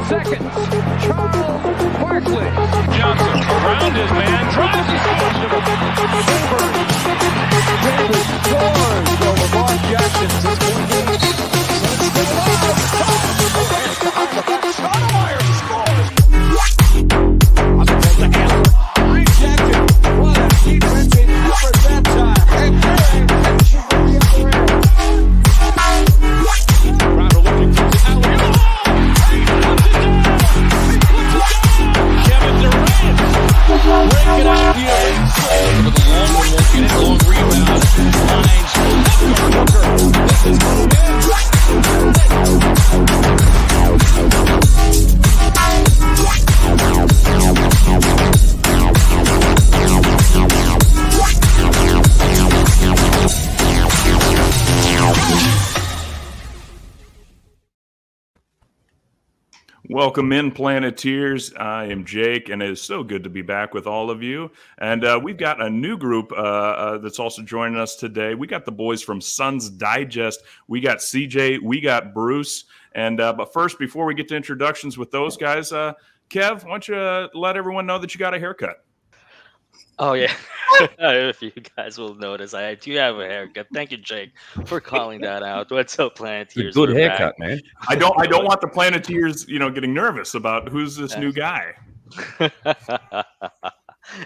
seconds. Charles Barkley. Johnson around his man. Drives and scores. So Lamar Jackson just Stoudemire scores. On the road to Allen. Rejected. What a defensive effort that time. And Crowder looking for the alley. Kevin Durant breaking out here with a long one, looking at long rebound. Finds Booker. This is Welcome in, Planeteers. I am Jake, and it is so good to be back with all of you. And we've got a new group that's also joining us today. We got the boys from Suns Digest. We got CJ, we got Bruce. And but first, before we get to introductions with those guys, Kev, why don't you let everyone know that you got a haircut? Oh, yeah. If you guys will notice, I do have a haircut. Thank you, Jake, for calling that out. What's up, Planeteers? Good haircut, man. I don't want the Planeteers, getting nervous about who's this new guy.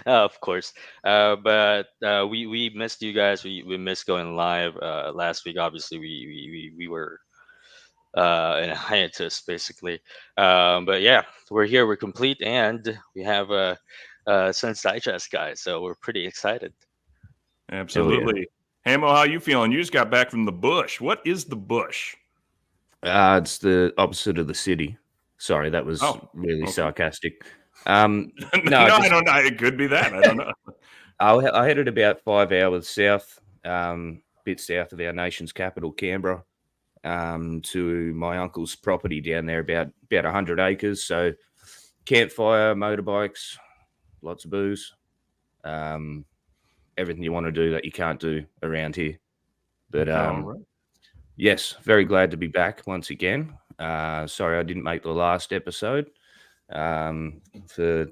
Of course. But we missed you guys. We missed going live last week. Obviously, we were in a hiatus, basically. But yeah, we're here. We're complete, and we have a Suns Digest, guys. So we're pretty excited. Absolutely. Yeah. Hamo, how you feeling? You just got back from the bush. What is the bush? It's the opposite of the city. Sorry, that was really sarcastic. No, I don't know. It could be that. I don't know. I headed about 5 hours south, bit south of our nation's capital, Canberra, to my uncle's property down there, about 100 acres. So campfire, motorbikes, lots of booze, everything you want to do that you can't do around here. But yes, very glad to be back once again. Sorry I didn't make the last episode. For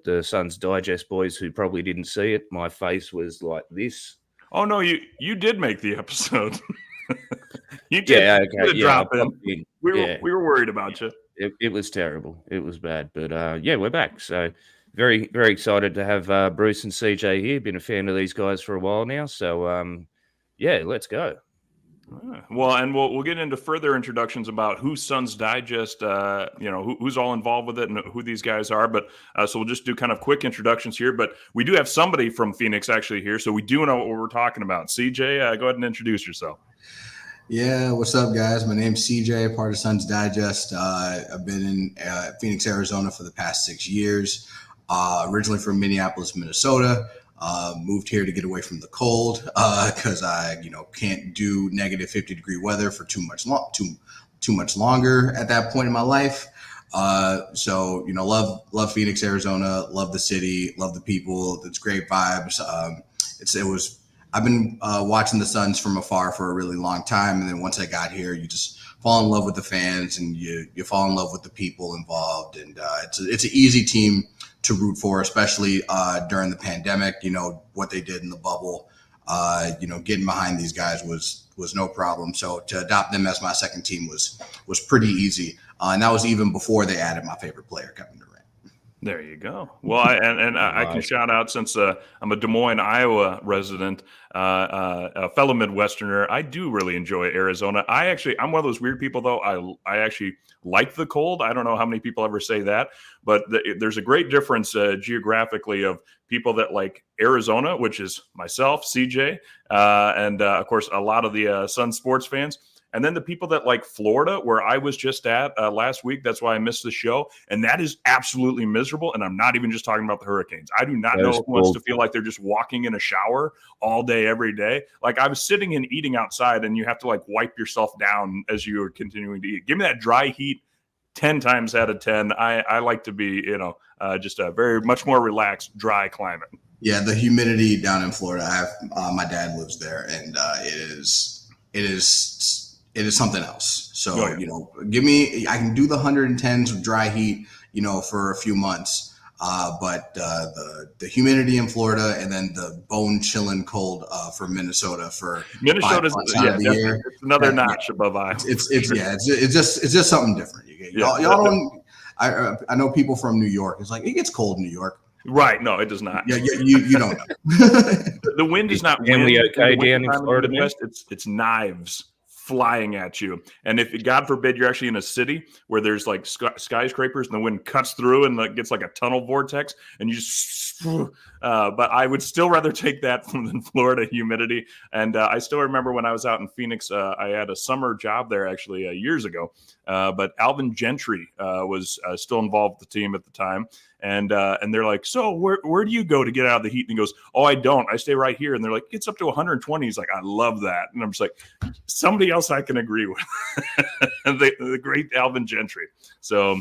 the Suns Digest boys who probably didn't see it, my face was like this. Oh no, you did make the episode. You did. Yeah, okay. Drop in. We were worried about you. It was terrible. It was bad. But yeah, we're back. So very, very excited to have Bruce and CJ here. Been a fan of these guys for a while now. So yeah, let's go. Well, and we'll get into further introductions about who Suns Digest, who's all involved with it and who these guys are. But so we'll just do kind of quick introductions here. But we do have somebody from Phoenix actually here, so we do know what we're talking about. CJ, go ahead and introduce yourself. Yeah, what's up, guys? My name's CJ, part of Suns Digest. I've been in Phoenix, Arizona for the past 6 years. Originally from Minneapolis, Minnesota. Moved here to get away from the cold because I, can't do negative 50-degree weather for too much longer at that point in my life. So love Phoenix, Arizona. Love the city. Love the people. It's great vibes. I've been watching the Suns from afar for a really long time, and then once I got here, you just fall in love with the fans and you fall in love with the people involved, and it's an easy team to root for, especially during the pandemic. What they did in the bubble, getting behind these guys was no problem. So to adopt them as my second team was pretty easy, and that was even before they added my favorite player, Kevin Durant. There you go. Well, I can shout out, since I'm a Des Moines, Iowa resident, a fellow Midwesterner. I do really enjoy Arizona. I'm one of those weird people, though. I actually like the cold. I don't know how many people ever say that, but there's a great difference geographically of people that like Arizona, which is myself, CJ, and of course a lot of the Sun sports fans. And then the people that like Florida, where I was just at last week. That's why I missed the show. And that is absolutely miserable. And I'm not even just talking about the hurricanes. I do not know who wants to feel like they're just walking in a shower all day, every day. Like, I was sitting and eating outside, and you have to like wipe yourself down as you are continuing to eat. Give me that dry heat 10 times out of 10. I like to be, just a very much more relaxed, dry climate. Yeah, the humidity down in Florida. My dad lives there, and it is something else. So, I can do the 110s of dry heat, for a few months. But the humidity in Florida and then the bone chilling cold for Minnesota for Minnesota's 5 months out of the year. It's another notch above Iowa. It's just something different. Y'all don't. I know people from New York. It's like it gets cold in New York. Right? No, it does not. Yeah, you don't know. The wind is not wind. Okay down in Florida, West. It's knives flying at you. And if, God forbid, you're actually in a city where there's like skyscrapers and the wind cuts through and it gets like a tunnel vortex and you just, but I would still rather take that than Florida humidity. And I still remember when I was out in Phoenix, I had a summer job there actually years ago. But Alvin Gentry was still involved with the team at the time. And they're like, so where do you go to get out of the heat? And he goes, oh, I don't. I stay right here. And they're like, it's up to 120. He's like, I love that. And I'm just like, somebody else I can agree with. the great Alvin Gentry. So,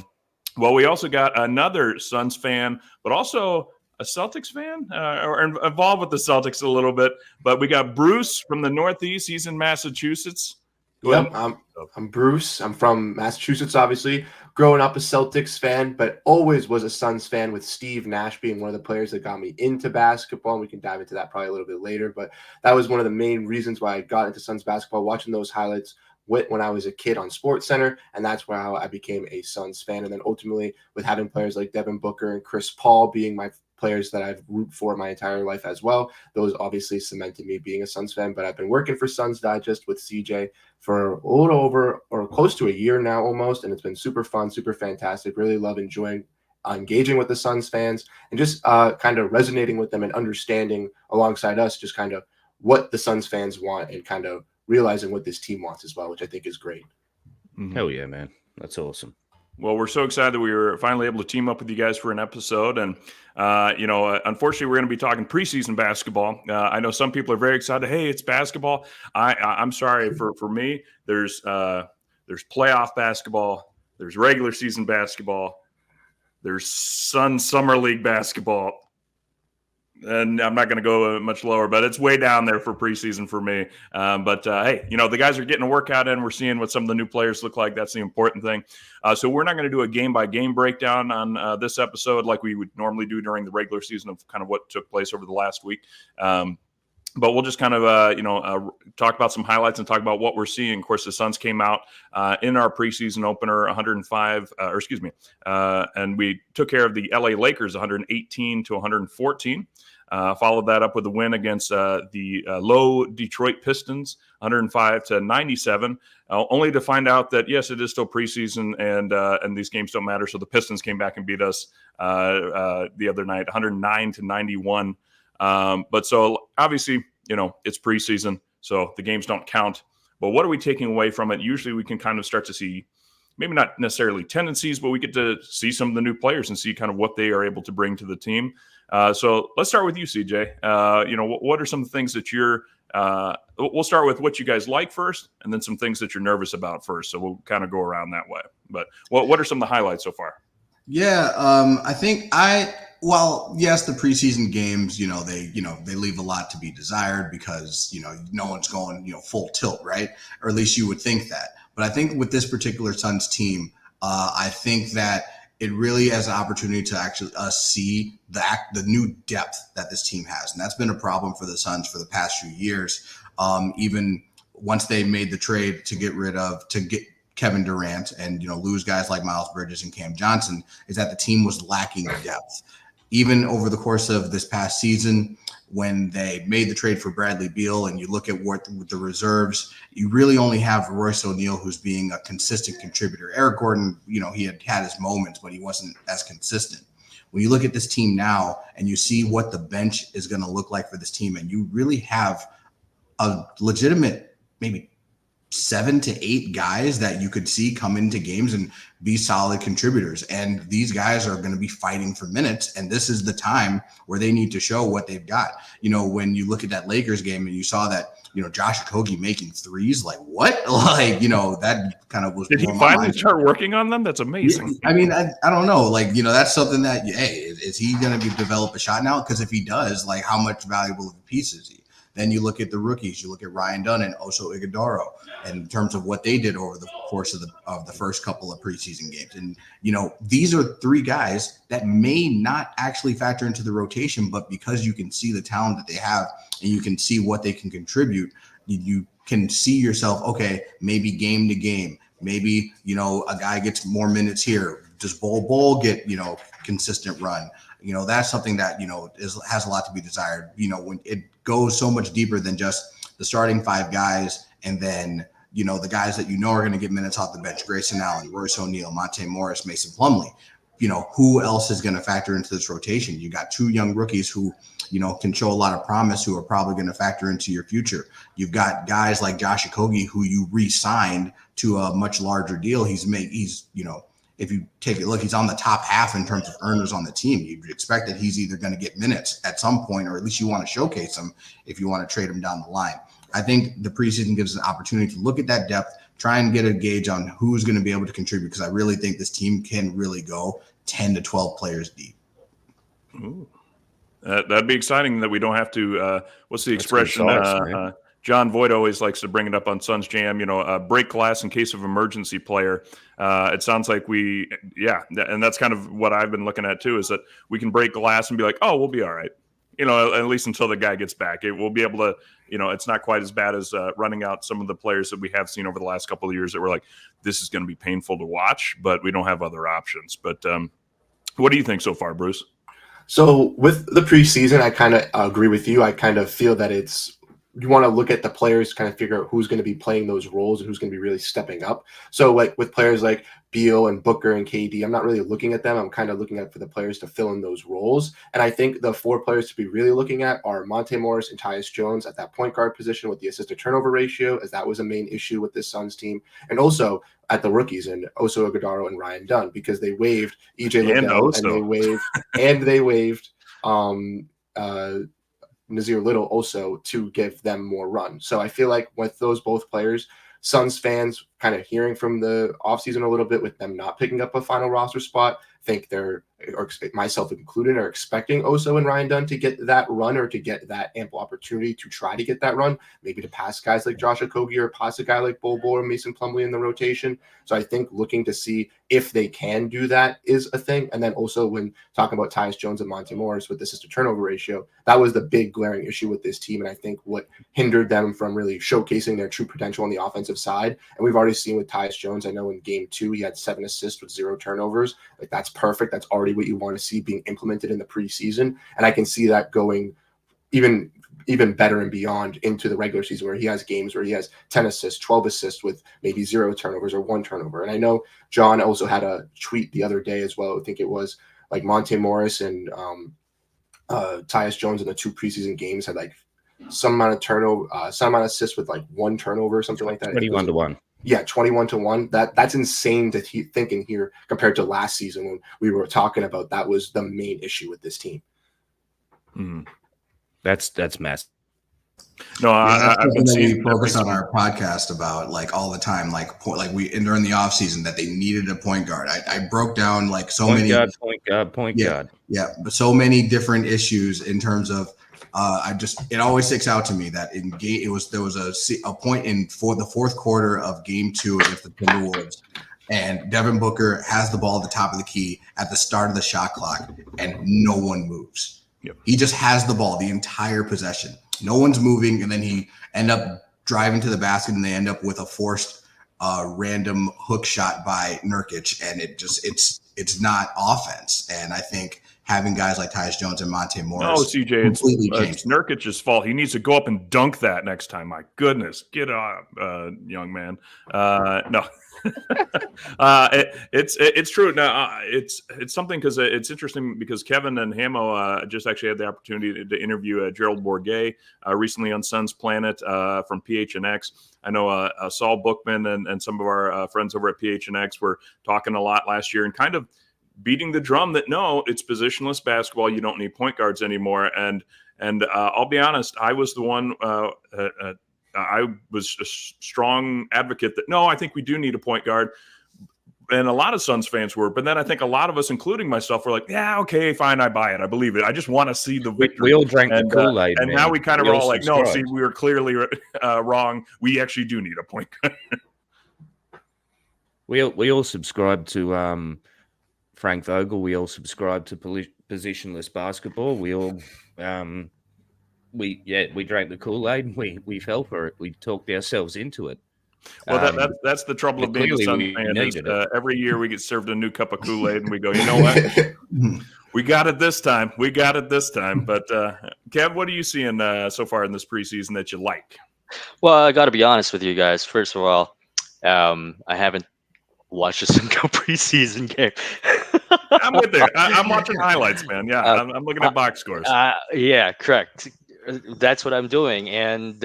well, we also got another Suns fan, but also a Celtics fan, or involved with the Celtics a little bit. But we got Bruce from the Northeast. He's in Massachusetts. Yep, I'm Bruce. I'm from Massachusetts, obviously. Growing up a Celtics fan, but always was a Suns fan, with Steve Nash being one of the players that got me into basketball. And we can dive into that probably a little bit later. But that was one of the main reasons why I got into Suns basketball, watching those highlights when I was a kid on SportsCenter. And that's how I became a Suns fan. And then ultimately with having players like Devin Booker and Chris Paul being my players that I've rooted for my entire life as well, those obviously cemented me being a Suns fan. But I've been working for Suns Digest with CJ for a little over or close to a year now almost, and it's been super fun, super fantastic. Really love engaging with the Suns fans and just kind of resonating with them and understanding alongside us just kind of what the Suns fans want and kind of realizing what this team wants as well, which I think is great. Hell yeah, man. That's awesome. Well, we're so excited that we were finally able to team up with you guys for an episode. And, unfortunately, we're going to be talking preseason basketball. I know some people are very excited. Hey, it's basketball. I'm sorry. For me, there's playoff basketball. There's regular season basketball. There's Summer League basketball. And I'm not going to go much lower, but it's way down there for preseason for me. Hey, the guys are getting a workout in. We're seeing what some of the new players look like. That's the important thing. So we're not going to do a game-by-game breakdown on this episode like we would normally do during the regular season of kind of what took place over the last week. But we'll just kind of, talk about some highlights and talk about what we're seeing. Of course, the Suns came out in our preseason opener 105, and we took care of the LA Lakers 118-114. Followed that up with a win against the low Detroit Pistons 105-97, only to find out that, yes, it is still preseason and these games don't matter. So the Pistons came back and beat us the other night 109-91. But so obviously, it's preseason, so the games don't count. But what are we taking away from it? Usually we can kind of start to see, maybe not necessarily tendencies, but we get to see some of the new players and see kind of what they are able to bring to the team. So let's start with you, CJ. What are some things that we'll start with what you guys like first, and then some things that you're nervous about first. So we'll kind of go around that way. But what are some of the highlights so far? Yeah, I think yes, the preseason games, they leave a lot to be desired because, no one's going, full tilt, right? Or at least you would think that. But I think with this particular Suns team, I think that it really has an opportunity to actually see the new depth that this team has. And that's been a problem for the Suns for the past few years. Even once they made the trade to get Kevin Durant and, lose guys like Miles Bridges and Cam Johnson, is that the team was lacking depth. Even over the course of this past season, when they made the trade for Bradley Beal and you look at what the reserves, you really only have Royce O'Neal, who's being a consistent contributor. Eric Gordon, he had his moments, but he wasn't as consistent. When you look at this team now and you see what the bench is going to look like for this team, and you really have a legitimate maybe 7 to 8 guys that you could see come into games and be solid contributors. And these guys are going to be fighting for minutes. And this is the time where they need to show what they've got. When you look at that Lakers game and you saw that, Josh Okogie making threes, like what? That kind of was. Did he finally start working on them? That's amazing. I mean, I don't know. That's something that, hey, is he going to develop a shot now? Because if he does, how much valuable of a piece is he? Then you look at the rookies. You look at Ryan Dunn and Oso Ighodaro, and in terms of what they did over the course of the first couple of preseason games. And these are three guys that may not actually factor into the rotation, but because you can see the talent that they have and you can see what they can contribute, you can see yourself, okay, maybe game to game, maybe a guy gets more minutes here. Does Bol get consistent run? That's something that has a lot to be desired. When it goes so much deeper than just the starting five guys, and then the guys that are going to get minutes off the bench: Grayson Allen, Royce O'Neal, Monte Morris, Mason Plumlee. Who else is going to factor into this rotation? You got two young rookies who can show a lot of promise, who are probably going to factor into your future. You've got guys like Josh Okogie, who you re-signed to a much larger deal. If you take a look, he's on the top half in terms of earners on the team. You'd expect that he's either going to get minutes at some point, or at least you want to showcase him if you want to trade him down the line. I think the preseason gives us an opportunity to look at that depth, try and get a gauge on who's going to be able to contribute, because I really think this team can really go 10 to 12 players deep. Ooh. That'd be exciting that we don't have to, what's the expression? John Voight always likes to bring it up on Suns Jam, break glass in case of emergency player. It sounds like and that's kind of what I've been looking at too, is that we can break glass and be like, oh, we'll be all right. At least until the guy gets back. We'll be able to, it's not quite as bad as running out some of the players that we have seen over the last couple of years that we're like, this is going to be painful to watch, but we don't have other options. But what do you think so far, Bruce? So with the preseason, I kind of agree with you. I kind of feel that you want to look at the players, kind of figure out who's going to be playing those roles and who's going to be really stepping up. So like with players like Beal and Booker and KD, I'm not really looking at them. I'm kind of looking at for the players to fill in those roles. And I think the four players to be really looking at are Monte Morris and Tyus Jones at that point guard position with the assist to turnover ratio, as that was a main issue with this Suns team. And also at the rookies and Oso Ighodaro and Ryan Dunn, because they waived EJ Liddell and they waived Nazir Little also to give them more run. So I feel like with those both players, Suns fans kind of hearing from the offseason a little bit with them not picking up a final roster spot, think they're, or myself included, are expecting Oso and Ryan Dunn to get that run, or to get that ample opportunity to try to get that run, maybe to pass guys like Josh Okogie or pass a guy like Bol or Mason Plumlee in the rotation. So I think looking to see if they can do that is a thing. And then also when talking about Tyus Jones and Monte Morris with the assist to turnover ratio, that was the big glaring issue with this team. And I think what hindered them from really showcasing their true potential on the offensive side. And we've already seen with Tyus Jones, I know in game 2, he had 7 assists with 0 turnovers. Like, that's perfect. That's already what you want to see being implemented in the preseason. And I can see that going even better and beyond into the regular season, where he has games where he has 10 assists, 12 assists with maybe 0 turnovers or 1 turnover. And I know John also had a tweet the other day as well. I think it was like Monte Morris and Tyus Jones in the 2 preseason games had like some amount of turnover, some amount of assists with like 1 turnover or something like that. 21-1. Yeah, 21-1. That's insane to think in here compared to last season when we were talking about that was the main issue with this team. That's massive. No, I've been seeing we focus on our podcast about like all the time, like we during the off season that they needed a point guard. I broke down like point guard. Yeah, but so many different issues in terms of. It always sticks out to me that there was a point in for the fourth quarter of game 2 against the Timberwolves, and Devin Booker has the ball at the top of the key at the start of the shot clock, and no one moves. Yep. He just has the ball the entire possession. No one's moving, and then he end up driving to the basket, and they end up with a forced random hook shot by Nurkic, and it's not offense. And I think having guys like Tyus Jones and Monte Morris. No, CJ, it's Nurkic's fault. He needs to go up and dunk that next time. My goodness, get up, young man. No, it's true. Now it's something because it's interesting because Kevin and Hamo just actually had the opportunity to interview Gerald Bourguet recently on Suns Planet from PHNX. I know Saul Bookman and some of our friends over at PHNX were talking a lot last year and kind of beating the drum that no, it's positionless basketball. You don't need point guards anymore. And I'll be honest, I was the one. I was a strong advocate that no, I think we do need a point guard. and a lot of Suns fans were. But then I think a lot of us, including myself, were like, "Yeah, okay, fine, I buy it, I believe it. I just want to see the victory." We all drank the Kool-Aid, and man. now we kind of We are all all like, "No, see, subscribed. we were clearly wrong. We actually do need a point guard." We all subscribe to Frank Vogel. We all subscribe to positionless basketball. We all we drank the Kool-Aid. We fell for it. We talked ourselves into it. Well, that's the trouble of being a Suns fan. Is, every year we get served a new cup of Kool-Aid, and we go, you know what? We got it this time. We got it this time. But Kev, what are you seeing so far in this preseason that you like? Well, I got to be honest with you guys. First of all, I haven't watched a single preseason game. I'm with there. I'm watching highlights, man. Yeah, I'm looking at box scores. Yeah, correct. That's what I'm doing, and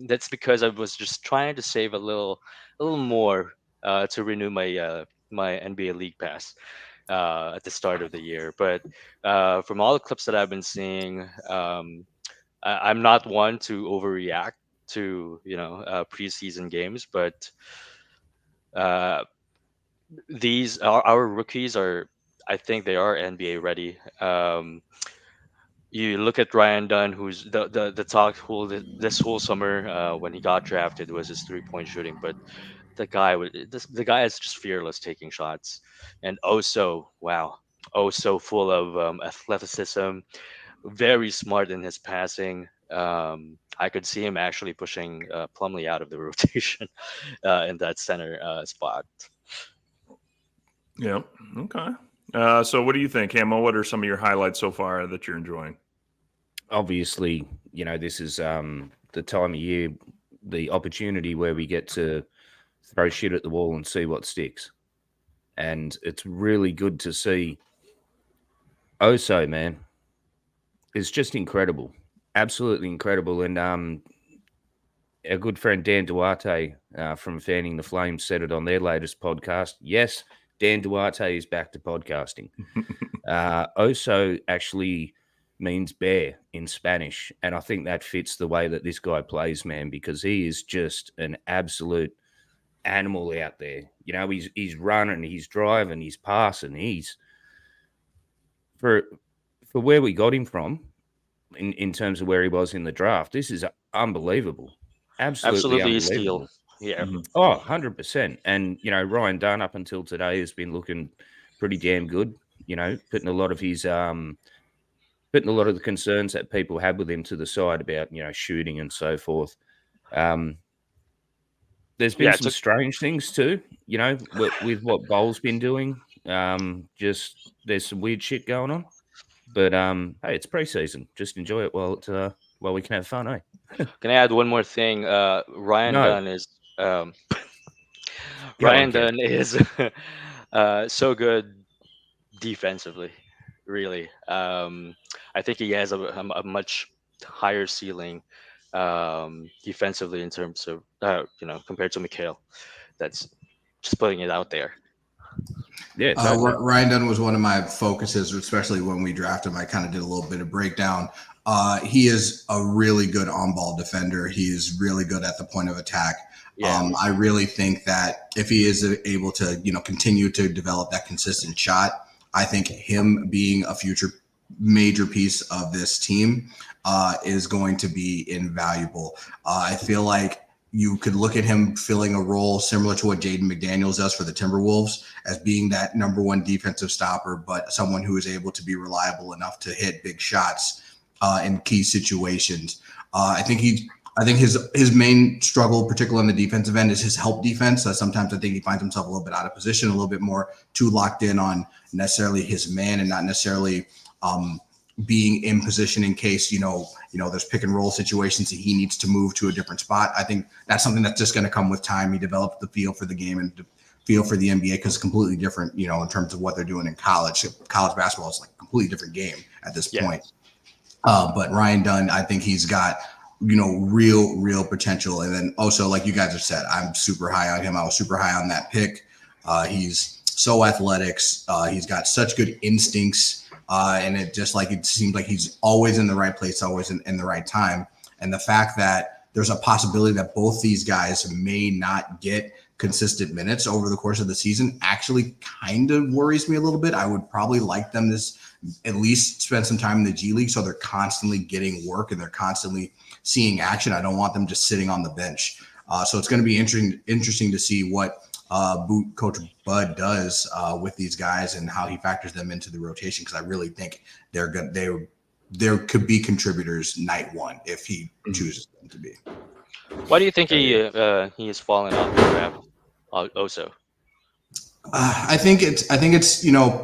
that's because I was just trying to save a little more to renew my my NBA League Pass at the start of the year. But from all the clips that I've been seeing, I'm not one to overreact to preseason games, but these our rookies are, I think they are NBA ready. You look at Ryan Dunn, who's the talk this whole summer when he got drafted was his 3-point shooting, but the guy is just fearless taking shots, and so full of athleticism, very smart in his passing. I could see him actually pushing Plumlee out of the rotation in that center spot. Yeah. Okay. So what do you think, Hamo? What are some of your highlights so far that you're enjoying? Obviously, this is the time of year, the opportunity where we get to throw shit at the wall and see what sticks. And it's really good to see. Man, it's just incredible. Absolutely incredible. And our good friend Dan Duarte from Fanning the Flames said it on their latest podcast. Yes, Dan Duarte is back to podcasting. Actually means bear in Spanish. And I think that fits the way that this guy plays, man, because he is just an absolute animal out there. He's running, he's driving, he's passing. He's for where we got him from in terms of where he was in the draft. This is unbelievable. Absolutely unbelievable. A steal. Yeah. Oh, 100%. And, Ryan Dunn up until today has been looking pretty damn good, putting a lot of his putting a lot of the concerns that people had with him to the side about, shooting and so forth. There's been some strange things too, with what Bowl's been doing. Just there's some weird shit going on. But hey, it's preseason. Just enjoy it while we can have fun, eh? Can I add one more thing? Ryan Dunn is Ryan Dunn is so good defensively. Really, I think he has a much higher ceiling defensively in terms of compared to Mikhail. That's just putting it out there. Yeah, Ryan Dunn was one of my focuses, especially when we drafted him. I kind of did a little bit of breakdown. He is a really good on-ball defender. He is really good at the point of attack. Yeah. I really think that if he is able to, continue to develop that consistent shot, I think him being a future major piece of this team is going to be invaluable. I feel like you could look at him filling a role similar to what Jaden McDaniels does for the Timberwolves as being that number one defensive stopper, but someone who is able to be reliable enough to hit big shots in key situations. I think his main struggle, particularly on the defensive end, is his help defense. Sometimes I think he finds himself a little bit out of position, a little bit more too locked in on necessarily his man and not necessarily being in position in case, there's pick and roll situations that he needs to move to a different spot. I think that's something that's just going to come with time. He developed the feel for the game and the feel for the NBA because it's completely different, in terms of what they're doing in college. College basketball is like a completely different game at this point. But Ryan Dunn, I think he's got, real potential. And then also, like you guys have said, I'm super high on him. I was super high on that pick. He's so athletic. He's got such good instincts. And it seems like he's always in the right place, always in the right time. And the fact that there's a possibility that both these guys may not get consistent minutes over the course of the season actually kind of worries me a little bit. I would probably like them to at least spend some time in the G League so they're constantly getting work and they're constantly seeing action. I don't want them just sitting on the bench. So it's going to be interesting to see what Coach Bud does with these guys and how he factors them into the rotation, because I really think there could be contributors night one if he chooses them to be. Why do you think he has fallen off the draft? Also, I think it's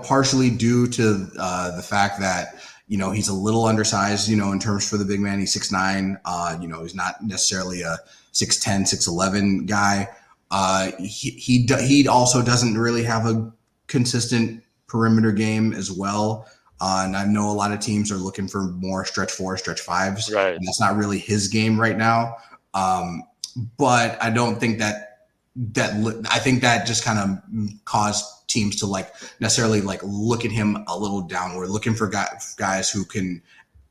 partially due to the fact that he's a little undersized in terms for the big man. He's 6'9". He's not necessarily a 6'10", 6'11" guy. He also doesn't really have a consistent perimeter game as well. And I know a lot of teams are looking for more stretch 4, stretch 5s. right? And that's not really his game right now. But I don't think I think that just kind of caused teams to necessarily look at him a little down. We're looking for guys who can,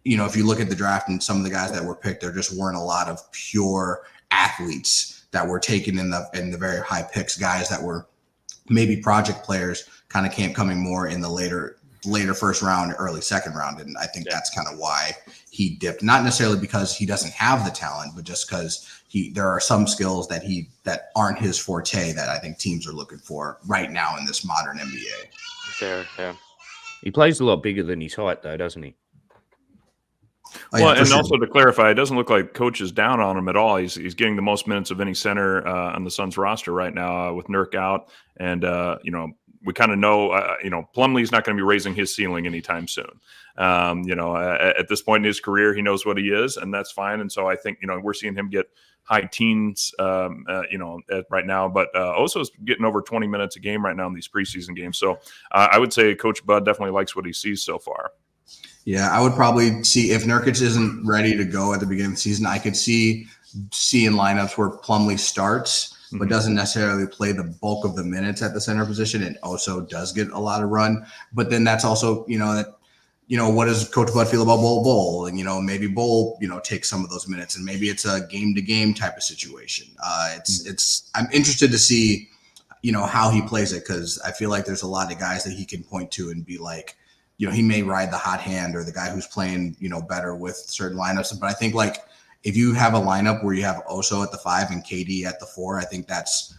if you look at the draft and some of the guys that were picked, there just weren't a lot of pure athletes that were taken in the very high picks, guys that were maybe project players kind of coming more in the later first round, early second round. And I think that's kind of why he dipped, not necessarily because he doesn't have the talent, but just because there are some skills that aren't his forte that I think teams are looking for right now in this modern NBA. Fair. He plays a lot bigger than his height, though, doesn't he? Also to clarify, it doesn't look like Coach is down on him at all. He's getting the most minutes of any center on the Suns roster right now with Nurk out, and we kind of know Plumlee's not going to be raising his ceiling anytime soon. At this point in his career, he knows what he is, and that's fine. And so I think we're seeing him get high teens, right now. But Oso's getting over 20 minutes a game right now in these preseason games. So I would say Coach Bud definitely likes what he sees so far. Yeah, I would probably see if Nurkic isn't ready to go at the beginning of the season, I could see in lineups where Plumlee starts, but doesn't necessarily play the bulk of the minutes at the center position, and Oso does get a lot of run. But then that's also, what does Coach Bud feel about Bol? And, maybe Bol, takes some of those minutes, and maybe it's a game-to-game type of situation. I'm interested to see, how he plays it, because I feel like there's a lot of guys that he can point to and be like, he may ride the hot hand or the guy who's playing, better with certain lineups. But I think if you have a lineup where you have Oso at the 5 and KD at the 4, I think that's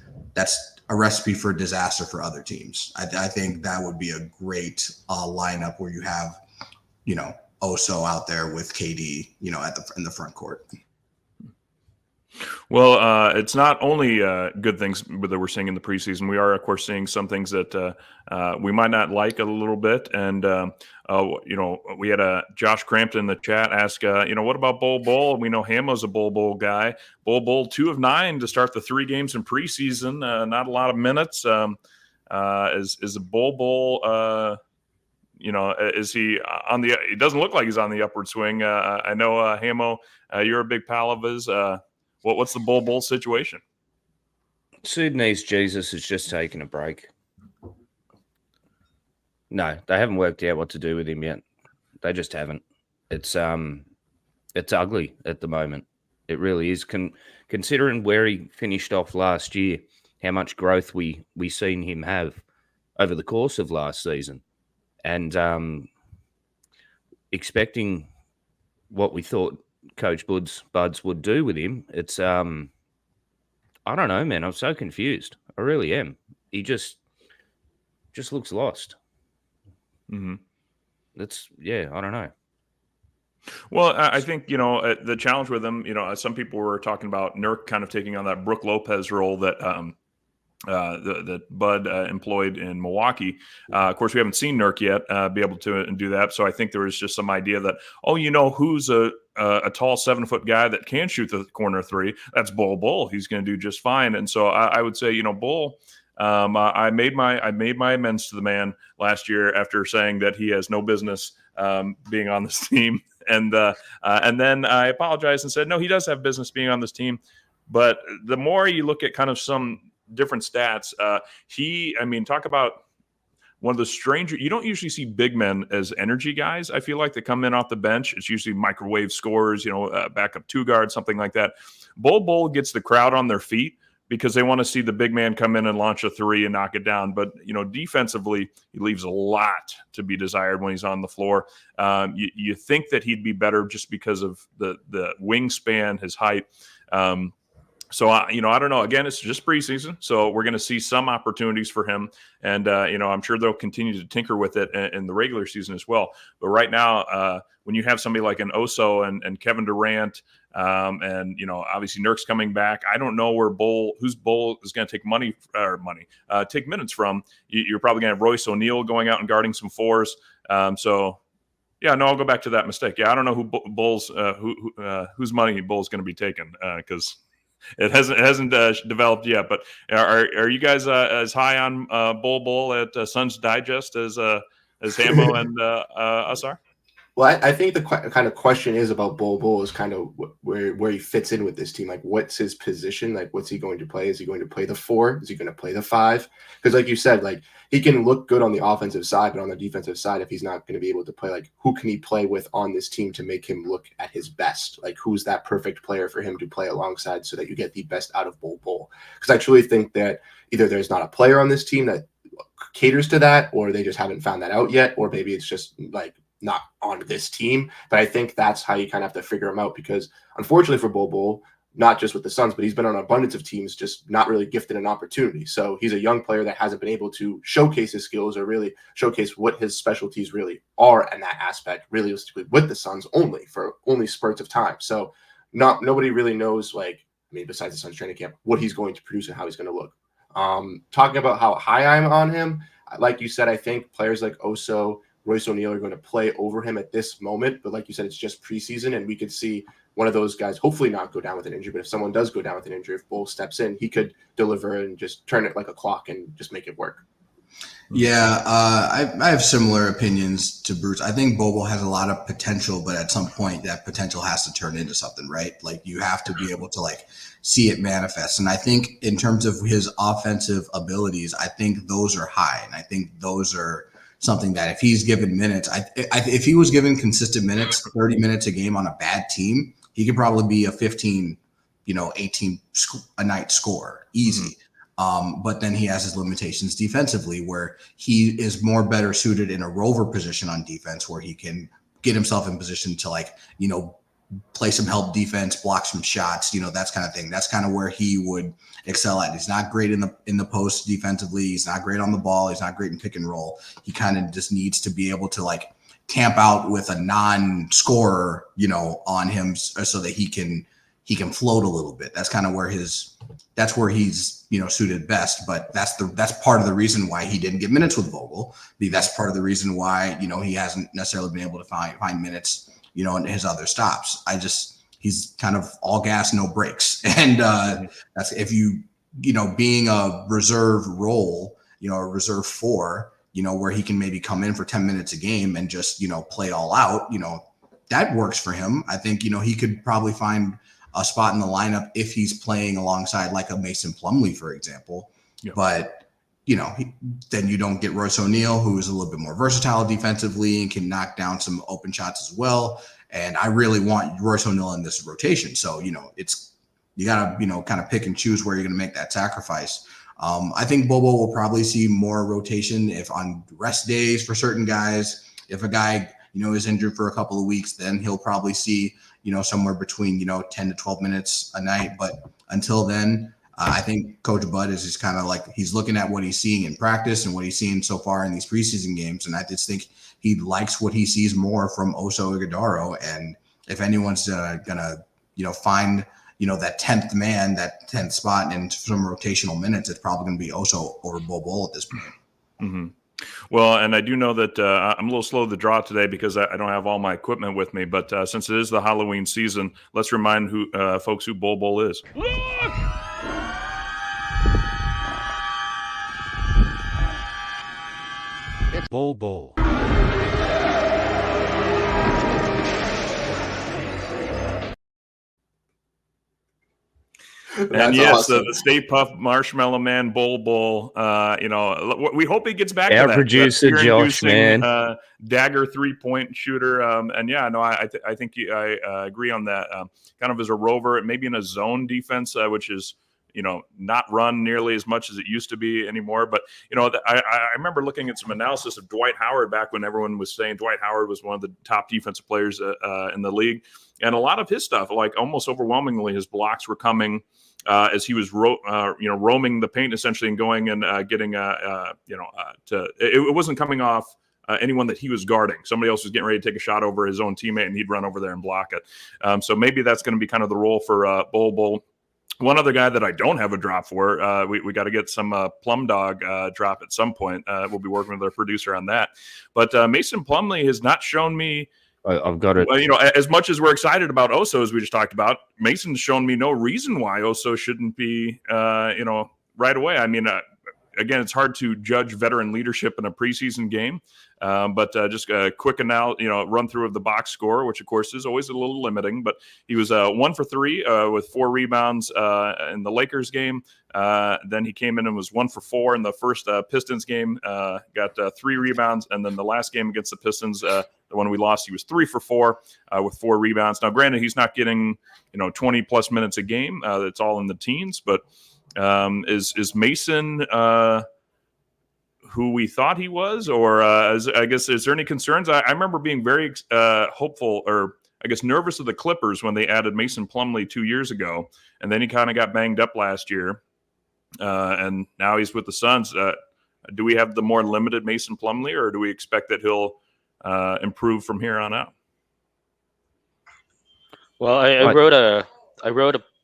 a recipe for disaster for other teams. I think that would be a great lineup where you have, Oso out there with KD, in the front court. Well, it's not only good things that we're seeing in the preseason. We are, of course, seeing some things that we might not like a little bit. And, we had Josh Crampton in the chat ask, what about Bol? We know Hamo's a Bol guy. Bol 2 of 9 to start the 3 games in preseason. Not a lot of minutes. Is a Bol is he on the? It doesn't look like he's on the upward swing. I know Hamo, you're a big pal of his. What's the Bol situation? Sudanese Jesus has just taken a break. No, they haven't worked out what to do with him yet. They just haven't. It's ugly at the moment. It really is. Considering where he finished off last year, how much growth we seen him have over the course of last season, and expecting what we thought Coach Buds would do with him. It's I don't know, man. I'm so confused. I really am. He just looks lost. Mm-hmm. I don't know. Well, I think the challenge with him. Some people were talking about Nurk kind of taking on that Brook Lopez role that that Bud employed in Milwaukee. Of course, we haven't seen Nurk yet be able to do that. So I think there was just some idea that, who's a tall 7-foot guy that can shoot the corner 3? That's Bol. He's going to do just fine. And so I would say, Bol. I made my amends to the man last year after saying that he has no business being on this team, and then I apologized and said no, he does have business being on this team. But the more you look at kind of some different stats, talk about one of the stranger. You don't usually see big men as energy guys. I feel like they come in off the bench. It's usually microwave scorers, backup 2 guard, something like that. Bol gets the crowd on their feet because they want to see the big man come in and launch a three and knock it down. But, defensively, he leaves a lot to be desired when he's on the floor. You think that he'd be better just because of the wingspan, his height. So, I don't know. Again, it's just preseason, so we're going to see some opportunities for him. And, I'm sure they'll continue to tinker with it in the regular season as well. But right now, when you have somebody like an Oso and Kevin Durant, and, obviously Nurk's coming back, I don't know whose Bull is going to take take minutes from. You're probably going to have Royce O'Neal going out and guarding some fours. I'll go back to that mistake. Yeah, I don't know whose money Bull's going to be taking because it hasn't developed yet. But are you guys as high on Bull at Suns Digest as Hamo and us are? Well, I think the kind of question is about Bull is kind of where he fits in with this team. Like, what's his position? Like, what's he going to play? Is he going to play the 4? Is he going to play the 5? Because like you said, like, he can look good on the offensive side, but on the defensive side, if he's not going to be able to play, like, who can he play with on this team to make him look at his best? Like, who's that perfect player for him to play alongside so that you get the best out of Bull? Because I truly think that either there's not a player on this team that caters to that, or they just haven't found that out yet, or maybe it's just like not on this team. But I think that's how you kind of have to figure him out, because unfortunately for Bull, not just with the Suns, but he's been on an abundance of teams, just not really gifted an opportunity. So he's a young player that hasn't been able to showcase his skills or really showcase what his specialties really are in that aspect, realistically, with the Suns only spurts of time. So nobody really knows, like, I mean, besides the Suns training camp, what he's going to produce and how he's going to look. Talking about how high I'm on him, like you said, I think players like Oso, Royce O'Neal are going to play over him at this moment. But like you said, it's just preseason, and we could see one of those guys hopefully not go down with an injury. But if someone does go down with an injury, if Bull steps in, he could deliver and just turn it like a clock and just make it work. Yeah, I have similar opinions to Bruce. I think Bobo has a lot of potential, but at some point that potential has to turn into something, right? Like, you have to be able to like see it manifest. And I think in terms of his offensive abilities, I think those are high. And I think those are something that if he's given minutes, if he was given consistent minutes, 30 minutes a game on a bad team, he could probably be a 15, 18 a night scorer, easy. But then he has his limitations defensively, where he is more better suited in a rover position on defense, where he can get himself in position to play some help defense, block some shots, that kind of thing. That's kind of where he would excel at. He's not great in the post defensively. He's not great on the ball. He's not great in pick and roll. He kind of just needs to be able to camp out with a non-scorer, on him so that he can float a little bit. That's kind of where he's suited best. But that's part of the reason why he didn't get minutes with Vogel. That's part of the reason why, he hasn't necessarily been able to find minutes, in his other stops. He's kind of all gas, no brakes. And that's if being a reserve role, a reserve 4, where he can maybe come in for 10 minutes a game and just, play all out, that works for him. I think, he could probably find a spot in the lineup if he's playing alongside like a Mason Plumlee, for example. Yeah. But, then you don't get Royce O'Neal, who is a little bit more versatile defensively and can knock down some open shots as well. And I really want Royce O'Neal in this rotation. So, you got to, kind of pick and choose where you're going to make that sacrifice. I think Bobo will probably see more rotation if on rest days for certain guys. If a guy, is injured for a couple of weeks, then he'll probably see, somewhere between, 10 to 12 minutes a night. But until then, I think Coach Bud is just kind of he's looking at what he's seeing in practice and what he's seen so far in these preseason games. And I just think he likes what he sees more from Oso Ighodaro. And if anyone's going to, find, that 10th man, that 10th spot and some rotational minutes, it's probably going to be Oso over Bobo at this point. Mm-hmm. Well, and I do know that I'm a little slow to draw today because I don't have all my equipment with me. But since it is the Halloween season, let's remind folks who Bol is. Look! It's Bol. And yes, awesome. The Stay Puft Marshmallow Man Bol. We hope he gets back Our to that. producer Josh, man, dagger 3-point shooter. I think I agree on that. Kind of as a rover, maybe in a zone defense, which is not run nearly as much as it used to be anymore. But, I remember looking at some analysis of Dwight Howard back when everyone was saying Dwight Howard was one of the top defensive players in the league. And a lot of his stuff, like almost overwhelmingly, his blocks were coming as he was roaming the paint essentially and going and getting it wasn't coming off anyone that he was guarding. Somebody else was getting ready to take a shot over his own teammate, and he'd run over there and block it. So maybe that's going to be kind of the role for Bol. One other guy that I don't have a drop for, we got to get some Plum Dog drop at some point. We'll be working with our producer on that. But Mason Plumlee has not shown me. I've got it. As much as we're excited about Oso, as we just talked about, Mason's shown me no reason why Oso shouldn't be, right away. I mean, again, it's hard to judge veteran leadership in a preseason game, but just a quick run through of the box score, which of course is always a little limiting. But he was 1 for 3 with 4 rebounds in the Lakers game. Then he came in and was 1 for 4 in the first Pistons game. Got 3 rebounds, and then the last game against the Pistons, the one we lost, he was 3 for 4 with 4 rebounds. Now, granted, he's not getting 20 plus minutes a game. It's all in the teens, but. Is Mason who we thought he was, or is there any concerns? I remember being very hopeful, or I guess nervous of the Clippers when they added Mason Plumlee 2 years ago, and then he kind of got banged up last year, and now he's with the Suns. Do we have the more limited Mason Plumlee, or do we expect that he'll improve from here on out? Well, I wrote a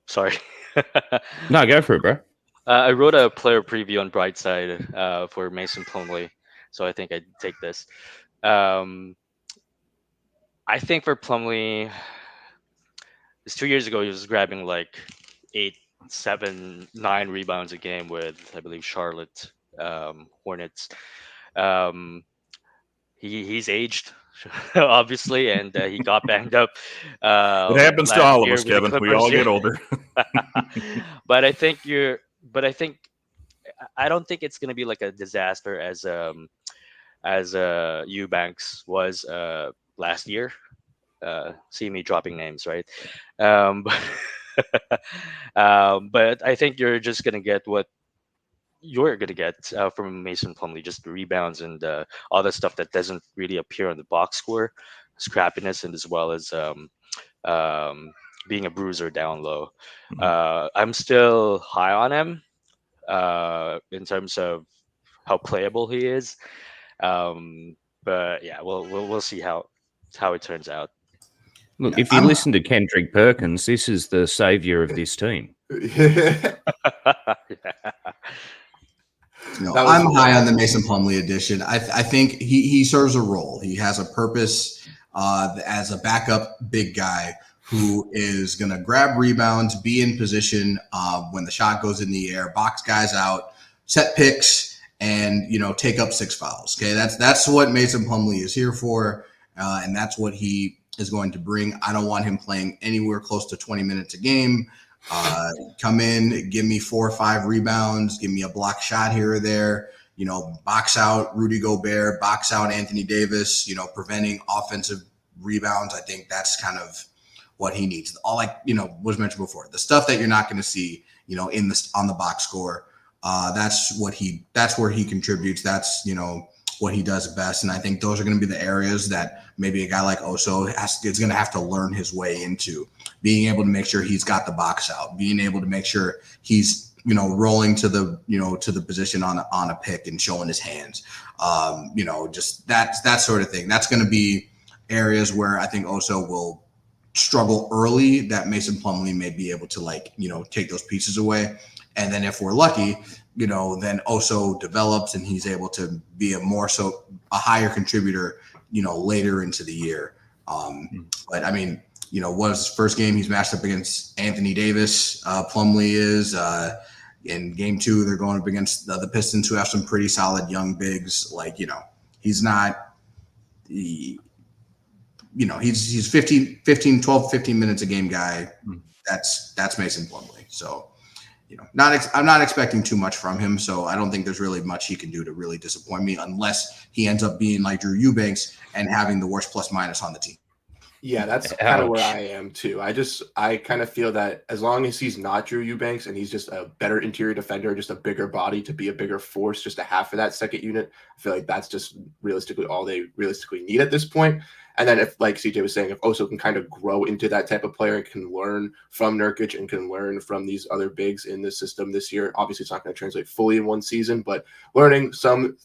sorry. No, go for it, bro. I wrote a player preview on Brightside for Mason Plumlee, so I think I'd take this. I think for Plumlee, 2 years ago he was grabbing like 8, 7, 9 rebounds a game with, I believe, Charlotte Hornets. He's aged, obviously, and he got banged up. It happens to all of us, Kevin. We all get older. But I don't think it's gonna be like a disaster as Eubanks was last year. See me dropping names, right? But I think you're just gonna get what you're going to get from Mason Plumlee, just the rebounds and all the stuff that doesn't really appear on the box score, scrappiness, and as well as being a bruiser down low. I'm still high on him in terms of how playable he is, but yeah, we'll see how it turns out. Look, if you listen to Kendrick Perkins, this is the savior of this team. I'm high on the Mason Plumlee edition. I think he serves a role. He has a purpose as a backup big guy who is going to grab rebounds, be in position when the shot goes in the air, box guys out, set picks, and take up 6 fouls. Okay, that's what Mason Plumlee is here for, and that's what he is going to bring. I don't want him playing anywhere close to 20 minutes a game. Come in, give me 4 or 5 rebounds, give me a block shot here or there, box out Rudy Gobert, box out Anthony Davis, preventing offensive rebounds. I think that's kind of what he needs. All was mentioned before, the stuff that you're not going to see, on the box score. That's where he contributes. That's, what he does best. And I think those are going to be the areas that maybe a guy like Oso is going to have to learn his way into, being able to make sure he's got the box out, being able to make sure he's, rolling to the, to the position on a pick and showing his hands. Just that sort of thing. That's going to be areas where I think Oso will struggle early, that Mason Plumlee may be able to take those pieces away. And then if we're lucky, then Oso develops and he's able to be a higher contributor, later into the year. But I mean, was his first game he's matched up against Anthony Davis. Plumlee is in game 2, they're going up against the Pistons, who have some pretty solid young bigs. He's not, he's 12, 15 minutes a game guy. That's Mason Plumlee. So, I'm not expecting too much from him, so I don't think there's really much he can do to really disappoint me, unless he ends up being like Drew Eubanks and having the worst plus minus on the team. Yeah, that's kind of where I am too. I kind of feel that as long as he's not Drew Eubanks and he's just a better interior defender, just a bigger body to be a bigger force, just to have for that second unit, I feel like that's just realistically all they realistically need at this point. And then if, like CJ was saying, if Oso can kind of grow into that type of player and can learn from Nurkic and can learn from these other bigs in the system this year, obviously it's not going to translate fully in one season, but learning some,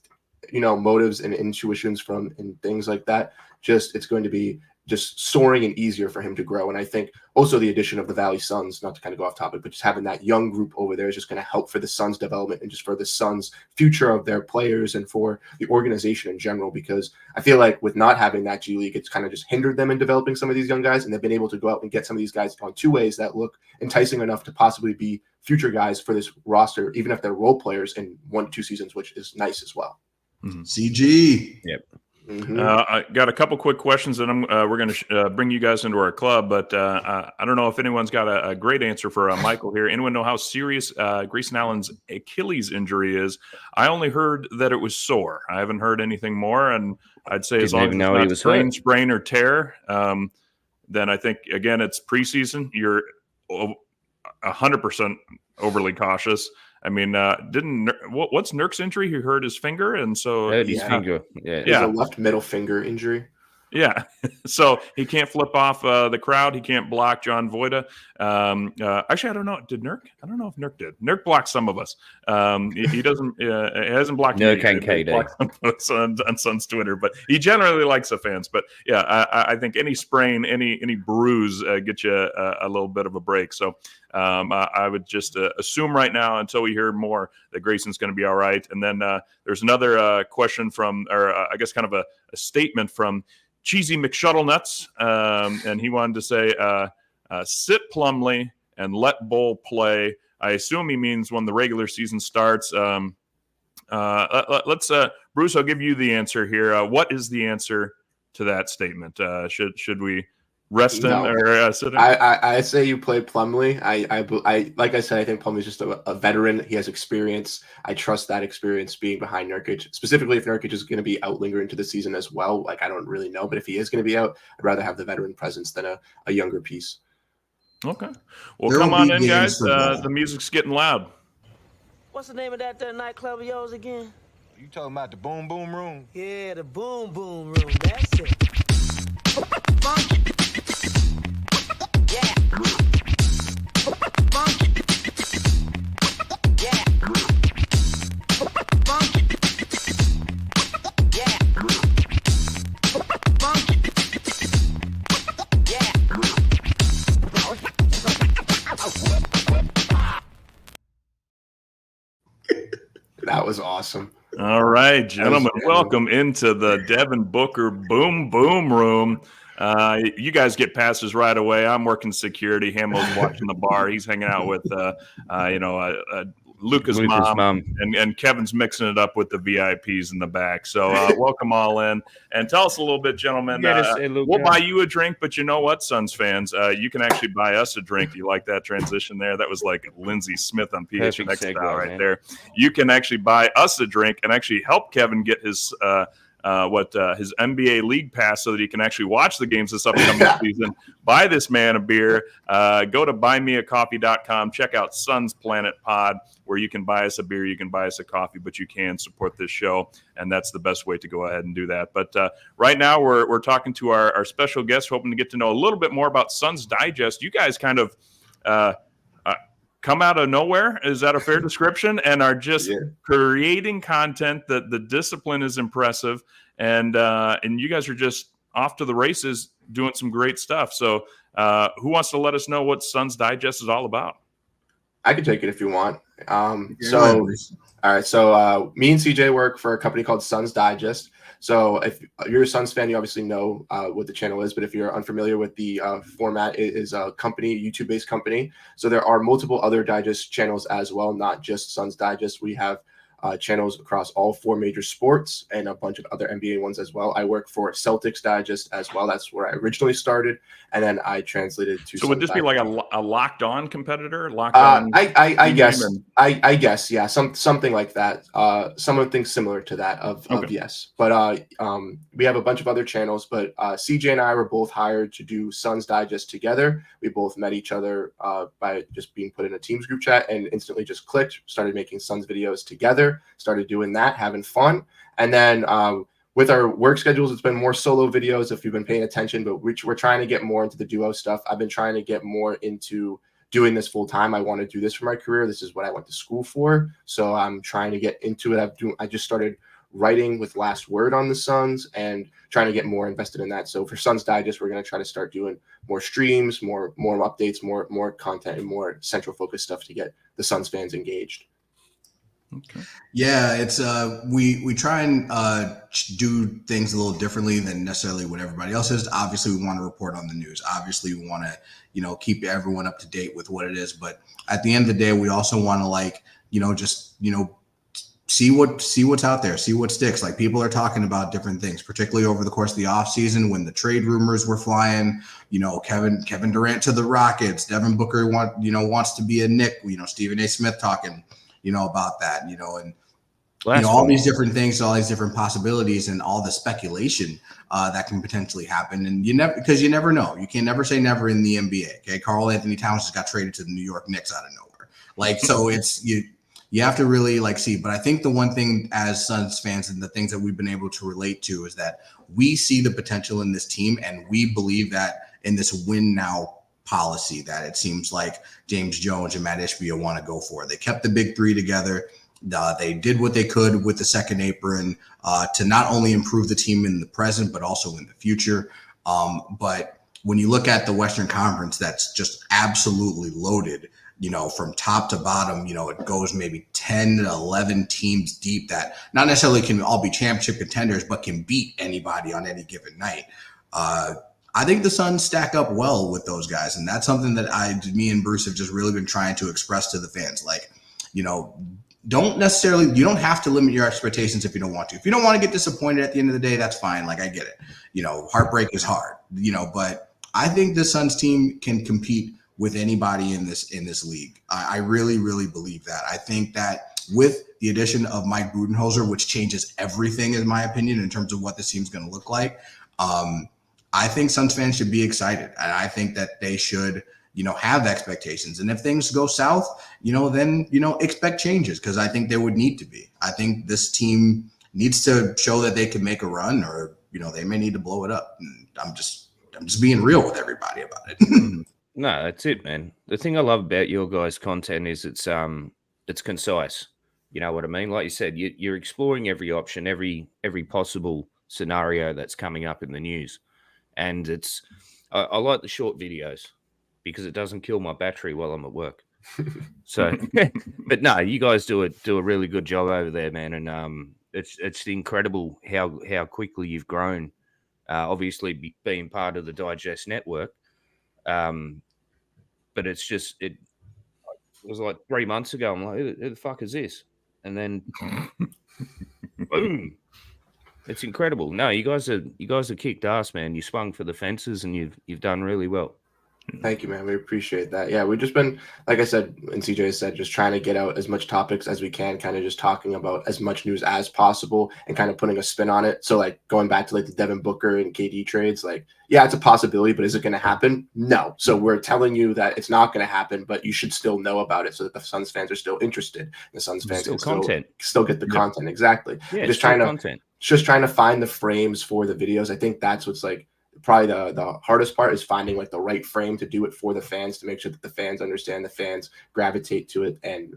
motives and intuitions from and things like that, it's going to be just soaring and easier for him to grow. And I think also the addition of the Valley Suns, not to kind of go off topic, but just having that young group over there is just going to help for the Suns development and just for the Suns future of their players and for the organization in general, because I feel like with not having that G League, it's kind of just hindered them in developing some of these young guys. And they've been able to go out and get some of these guys on two ways that look enticing enough to possibly be future guys for this roster, even if they're role players in 1 to 2 seasons, which is nice as well. Mm-hmm. CG. Yep. Mm-hmm. I got a couple quick questions, and we're going to bring you guys into our club. But I don't know if anyone's got a great answer for Michael here. Anyone know how serious Grayson Allen's Achilles injury is? I only heard that it was sore. I haven't heard anything more, and I'd say as long as it's not sprain or tear, then I think again it's preseason. You're 100% overly cautious. I mean, what's Nurk's injury? He hurt his finger, and so his finger. It's a left middle finger injury. Yeah, so he can't flip off the crowd. He can't block John Voida. Actually, I don't know. Did Nurk? I don't know if Nurk did. Nurk blocked some of us. He doesn't. He hasn't blocked Nurk and KD on Sun's Twitter, but he generally likes the fans. But yeah, I think any sprain, any bruise gets you a little bit of a break. So I would just assume right now until we hear more that Grayson's going to be all right. And then there's another question from, or I guess kind of a statement from Cheesy McShuttlenuts, and he wanted to say, sit Plumlee and let Bull play. I assume he means when the regular season starts. Let's Bruce, I'll give you the answer here. What is the answer to that statement? Should we rest him or sit him? I say you play Plumlee. I like I said, I think Plumlee's just a veteran. He has experience. I trust that experience being behind Nurkic, specifically if Nurkic is going to be out lingering into the season as well. Like, I don't really know, but if he is going to be out, I'd rather have the veteran presence than a younger piece. Okay. Well, come on in, guys. The music's getting loud. What's the name of that nightclub of yours again? You talking about the Boom Boom Room? Yeah, the Boom Boom Room. That's it. Funky. Yeah. Funky. Yeah. Funky. Yeah. Funky. Yeah. That was awesome. All right, gentlemen, welcome into the Devin Booker Boom Boom Room. You guys get passes right away. I'm working security. Hamel's watching the bar. He's hanging out with, Luca's mom. And Kevin's mixing it up with the VIPs in the back. So welcome all in. And tell us a little bit, gentlemen. We'll buy you a drink, but you know what, Suns fans? You can actually buy us a drink. You like that transition there? That was like Lindsey Smith on PHNX style right there. You can actually buy us a drink and actually help Kevin get his his NBA League Pass so that he can actually watch the games this upcoming season. Buy this man a beer. Go to buymeacoffee.com. Check out Suns Planet Pod, where you can buy us a beer, you can buy us a coffee, but you can support this show, and that's the best way to go ahead and do that. But right now we're talking to our special guest, hoping to get to know a little bit more about Suns Digest. You guys kind of come out of nowhere, is that a fair description? And are just creating content. That the discipline is impressive, and you guys are just off to the races doing some great stuff. So who wants to let us know what Suns Digest is all about? I can take it if you want. All right. So me and CJ work for a company called Suns Digest. So if you're a Suns fan, you obviously know what the channel is. But if you're unfamiliar with the format, it is a company, YouTube-based company. So there are multiple other digest channels as well, not just Suns Digest. We have channels across all 4 major sports and a bunch of other NBA ones as well. I work for Celtics Digest as well. That's where I originally started, and then I translated to. So would this be like a locked on competitor? Locked on? I guess. And... I guess, yeah, something like that. Something similar to that of yes. But we have a bunch of other channels. But CJ and I were both hired to do Suns Digest together. We both met each other by just being put in a Teams group chat and instantly just clicked. Started making Suns videos together. Started doing that, having fun, and then with our work schedules, it's been more solo videos if you've been paying attention. But we're trying to get more into the duo stuff. I've been trying to get more into doing this full time. I want to do this for my career. This is what I went to school for. So I'm trying to get into it. I just started writing with Last Word on the Suns and trying to get more invested in that. So for Suns Digest, we're going to try to start doing more streams, more updates, more content, and more central focus stuff to get the Suns fans engaged. Okay. Yeah, it's we try and do things a little differently than necessarily what everybody else is. Obviously, we want to report on the news. Obviously, we want to keep everyone up to date with what it is. But at the end of the day, we also want to see what's out there, see what sticks. Like, people are talking about different things, particularly over the course of the offseason when the trade rumors were flying. Kevin Durant to the Rockets, Devin Booker wants to be a Knick. Stephen A. Smith talking about that, and all these different things, all these different possibilities, and all the speculation that can potentially happen. And you never know. You can never say never in the NBA. Okay, Karl Anthony Towns just got traded to the New York Knicks out of nowhere. So it's you have to really see. But I think the one thing as Suns fans and the things that we've been able to relate to is that we see the potential in this team, and we believe that in this win now policy that it seems like James Jones and Matt Ishbia want to go for. They kept the big three together. They did what they could with the second apron to not only improve the team in the present, but also in the future. But when you look at the Western Conference, that's just absolutely loaded, from top to bottom. It goes maybe 10 to 11 teams deep that not necessarily can all be championship contenders, but can beat anybody on any given night. I think the Suns stack up well with those guys. And that's something that me and Bruce have just really been trying to express to the fans. You don't have to limit your expectations if you don't want to. If you don't want to get disappointed at the end of the day, that's fine. I get it. Heartbreak is hard, but I think the Suns team can compete with anybody in this league. I really, really believe that. I think that with the addition of Mike Budenholzer, which changes everything, in my opinion, in terms of what this team's going to look like, I think Suns fans should be excited. And I think that they should, have expectations. And if things go south, then, expect changes, because I think there would need to be. I think this team needs to show that they can make a run, or, they may need to blow it up. And I'm just being real with everybody about it. No, that's it, man. The thing I love about your guys' content is it's concise. You know what I mean? Like you said, you're exploring every option, every possible scenario that's coming up in the news. And I like the short videos because it doesn't kill my battery while I'm at work. So, but no, you guys do a really good job over there, man. And it's incredible how quickly you've grown. Obviously, being part of the Digest network. But it was like 3 months ago. I'm like, who the fuck is this? And then, boom. It's incredible. No, you guys are kicked ass, man. You swung for the fences, and you've done really well. Thank you, man. We appreciate that. Yeah, we've just been, like I said, and CJ said, just trying to get out as much topics as we can, kind of just talking about as much news as possible and kind of putting a spin on it. So, going back to the Devin Booker and KD trades, yeah, it's a possibility, but is it going to happen? No. So we're telling you that it's not going to happen, but you should still know about it so that the Suns fans are still interested. The Suns fans can still get the content. Exactly. Yeah, just trying to find the frames for the videos. I think that's what's probably the hardest part is finding the right frame to do it for the fans, to make sure that the fans understand, the fans gravitate to it and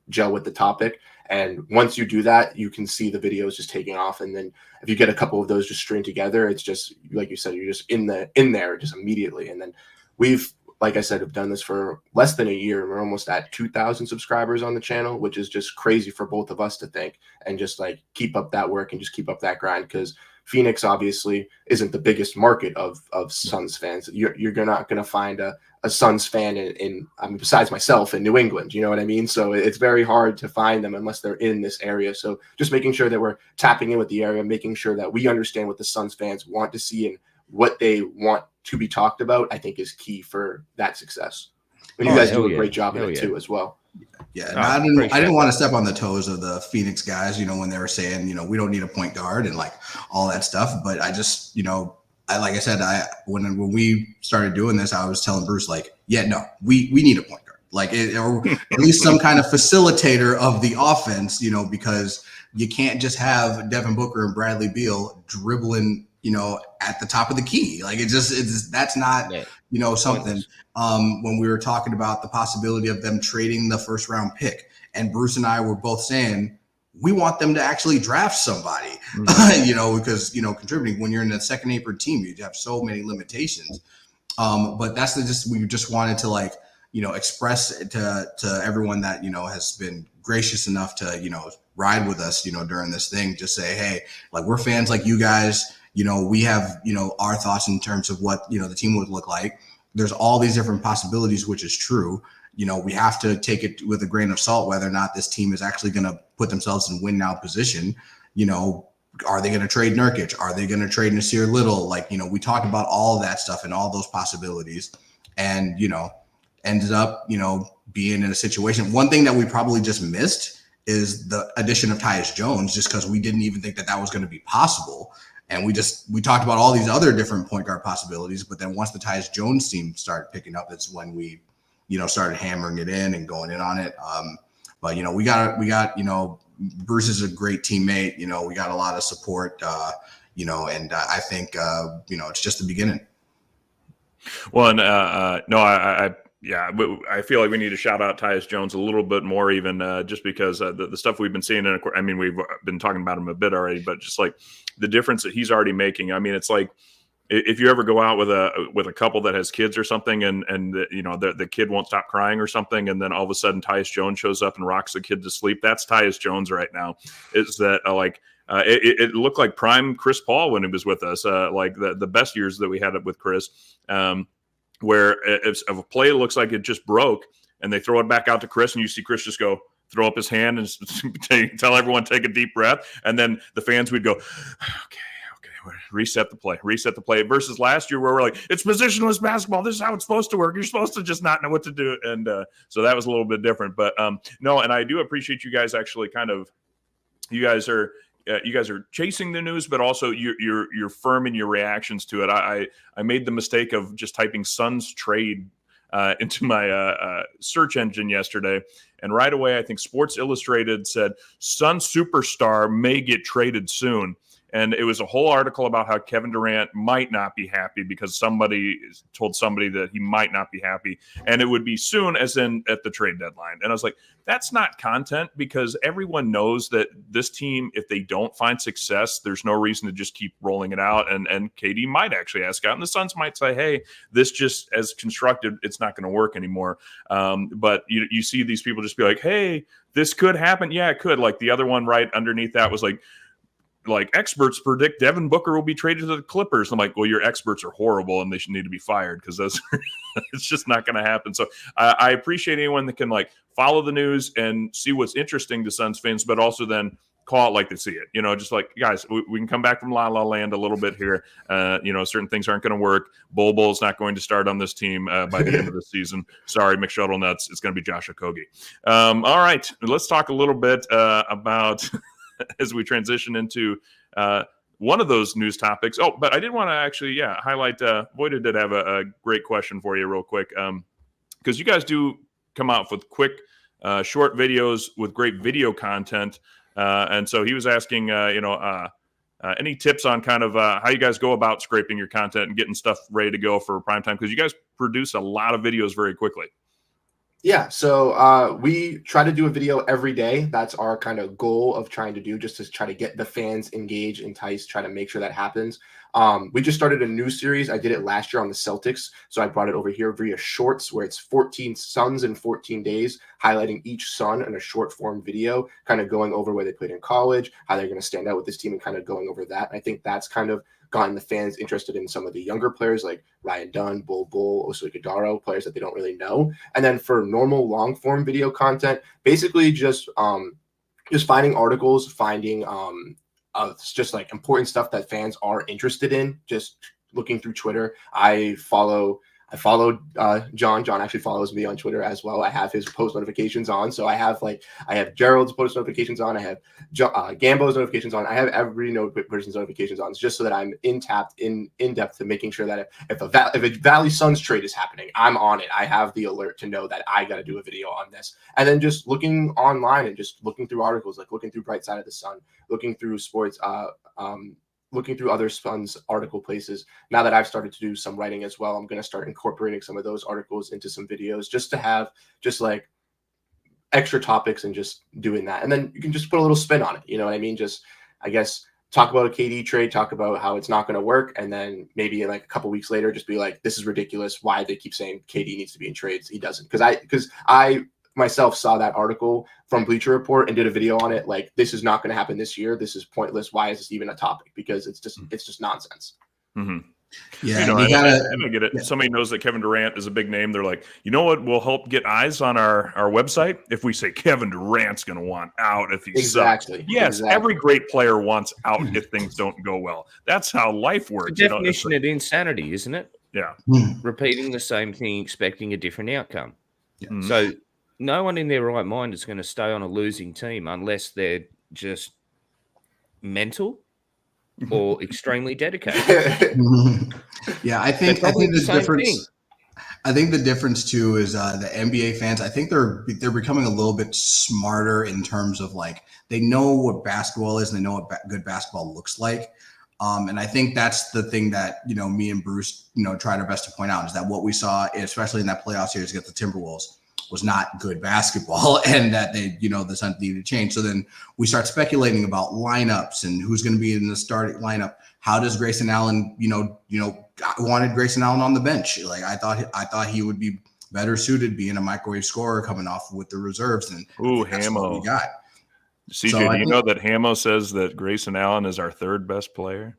gel with the topic. And once you do that, you can see the videos just taking off. And then if you get a couple of those just string together, it's just, like you said, you're just in there just immediately. And then we've, like I said, have done this for less than a year. We're almost at 2,000 subscribers on the channel, which is just crazy for both of us to think, and just keep up that work and just keep up that grind. Because Phoenix obviously isn't the biggest market of Suns fans. You're not going to find a a Suns fan I mean, besides myself in New England, you know what I mean? So it's very hard to find them unless they're in this area. So just making sure that we're tapping in with the area, making sure that we understand what the Suns fans want to see and what they want to be talked about, I think is key for that success. And you guys do a great job of it too, as well. Yeah, no, I didn't want to step on the toes of the Phoenix guys, when they were saying, we don't need a point guard and like all that stuff. But I just, like I said, when we started doing this, I was telling Bruce, like, yeah, no, we need a point guard, like, or at least some kind of facilitator of the offense, because you can't just have Devin Booker and Bradley Beal dribbling, at the top of the key. Like that's not, something. When we were talking about the possibility of them trading the first round pick, and Bruce and I were both saying, we want them to actually draft somebody, because, contributing when you're in a second apron team, you have so many limitations. But that's we just wanted to like, express to everyone that, has been gracious enough to, ride with us, during this thing, just say, hey, like, we're fans like you guys, we have, our thoughts in terms of what, the team would look like. There's all these different possibilities, which is true. We have to take it with a grain of salt, whether or not this team is actually going to put themselves in win now position. Are they going to trade Nurkic? Are they going to trade Nasir Little? Like, we talked about all of that stuff and all those possibilities, and, ended up, being in a situation. One thing that we probably just missed is the addition of Tyus Jones, just because we didn't even think that was going to be possible. And we talked about all these other different point guard possibilities, but then once the Tyus Jones team started picking up, that's when we, started hammering it in and going in on it. But we got, Bruce is a great teammate. We got a lot of support. And I think it's just the beginning. Well, and no, I feel like we need to shout out Tyus Jones a little bit more, even just because the stuff we've been seeing. And I mean, we've been talking about him a bit already, but just like the difference that he's already making. I mean, it's like if you ever go out with a couple that has kids or something, and the kid won't stop crying or something, and then all of a sudden Tyus Jones shows up and rocks the kid to sleep. That's Tyus Jones right now. Is that it looked like prime Chris Paul when he was with us, like the best years that we had it with Chris. Where if a play looks like it just broke and they throw it back out to Chris, and you see Chris just go throw up his hand and tell everyone take a deep breath, and then the fans would go, okay, reset the play, versus last year where we're like, it's positionless basketball, this is how it's supposed to work, you're supposed to just not know what to do. And so that was a little bit different. But no, and I do appreciate you guys actually you guys are chasing the news, but also you're firm in your reactions to it. I made the mistake of just typing Suns trade into my search engine yesterday, and right away I think Sports Illustrated said Suns superstar may get traded soon. And it was a whole article about how Kevin Durant might not be happy because somebody told somebody that he might not be happy. And it would be soon, as in at the trade deadline. And I was like, that's not content, because everyone knows that this team, if they don't find success, there's no reason to just keep rolling it out. And KD might actually ask out. And the Suns might say, hey, this just as constructed, it's not going to work anymore. But you see these people just be like, hey, this could happen. Yeah, it could. Like the other one right underneath that was like experts predict Devin Booker will be traded to the Clippers. I'm like, well, your experts are horrible and they should need to be fired, because those it's just not going to happen. So I appreciate anyone that can like follow the news and see what's interesting to Suns fans, but also then call it like they see it. Just like, guys, we can come back from La La Land a little bit here. Certain things aren't going to work. Bol's not going to start on this team by the end of the season. Sorry, McShuttle Nuts. It's going to be Josh Okogie. All right, let's talk a little bit about as we transition into one of those news topics. Oh, but I did want to actually, highlight, Voida did have a great question for you real quick. Because you guys do come out with quick, short videos with great video content. And so he was asking, any tips on kind of how you guys go about scraping your content and getting stuff ready to go for primetime? Because you guys produce a lot of videos very quickly. Yeah, so we try to do a video every day. That's our kind of goal of trying to do, just to try to get the fans engaged, enticed, try to make sure that happens. We just started a new series. I did it last year on the Celtics, so I brought it over here via shorts, where it's 14 Suns in 14 days, highlighting each Sun in a short form video, kind of going over where they played in college, how they're going to stand out with this team, and kind of going over that. I think that's kind of gotten the fans interested in some of the younger players like Ryan Dunn, Bull, Osui Kadaro, players that they don't really know. And then for normal long form video content, basically just finding articles, finding just like important stuff that fans are interested in, just looking through Twitter. I follow John. John actually follows me on Twitter as well. I have his post notifications on. So I have Gerald's post notifications on. I have Gambo's notifications on. I have every person's notifications on, just so that I'm in depth to making sure that if a Valley Suns trade is happening, I'm on it. I have the alert to know that I got to do a video on this. And then just looking online and just looking through articles, like looking through Bright Side of the Sun, looking through sports, looking through other Suns article places. Now that I've started to do some writing as well, I'm going to start incorporating some of those articles into some videos, just to have just like extra topics and just doing that. And then you can just put a little spin on it. You know what I mean? Just, I guess, talk about a KD trade, talk about how it's not going to work. And then maybe like a couple weeks later, just be like, this is ridiculous. Why they keep saying KD needs to be in trades. He doesn't. Because I myself saw that article from Bleacher Report and did a video on it. Like, this is not going to happen this year. This is pointless. Why is this even a topic? Because it's just nonsense. Mm-hmm. Yeah, and I get it. Yeah. Somebody knows that Kevin Durant is a big name. They're like, you know what will help get eyes on our website? If we say Kevin Durant's going to want out if he sucks. Yes, every great player wants out if things don't go well. That's how life works. It's the definition of insanity, isn't it? Yeah. Repeating the same thing, expecting a different outcome. Yeah. So no one in their right mind is going to stay on a losing team unless they're just mental or extremely dedicated. Yeah, I think the difference. Thing. I think the difference too is the NBA fans. I think they're becoming a little bit smarter in terms of like they know what basketball is and they know what good basketball looks like. And I think that's the thing that me and Bruce tried our best to point out is that what we saw, especially in that playoff series against the Timberwolves, was not good basketball, and that they, the Suns needed to change. So then we start speculating about lineups and who's going to be in the starting lineup. How does Grayson Allen, wanted Grayson Allen on the bench? Like I thought he would be better suited being a microwave scorer coming off with the reserves. And Hamo, we got. CJ, so do you know that Hamo says that Grayson Allen is our third best player?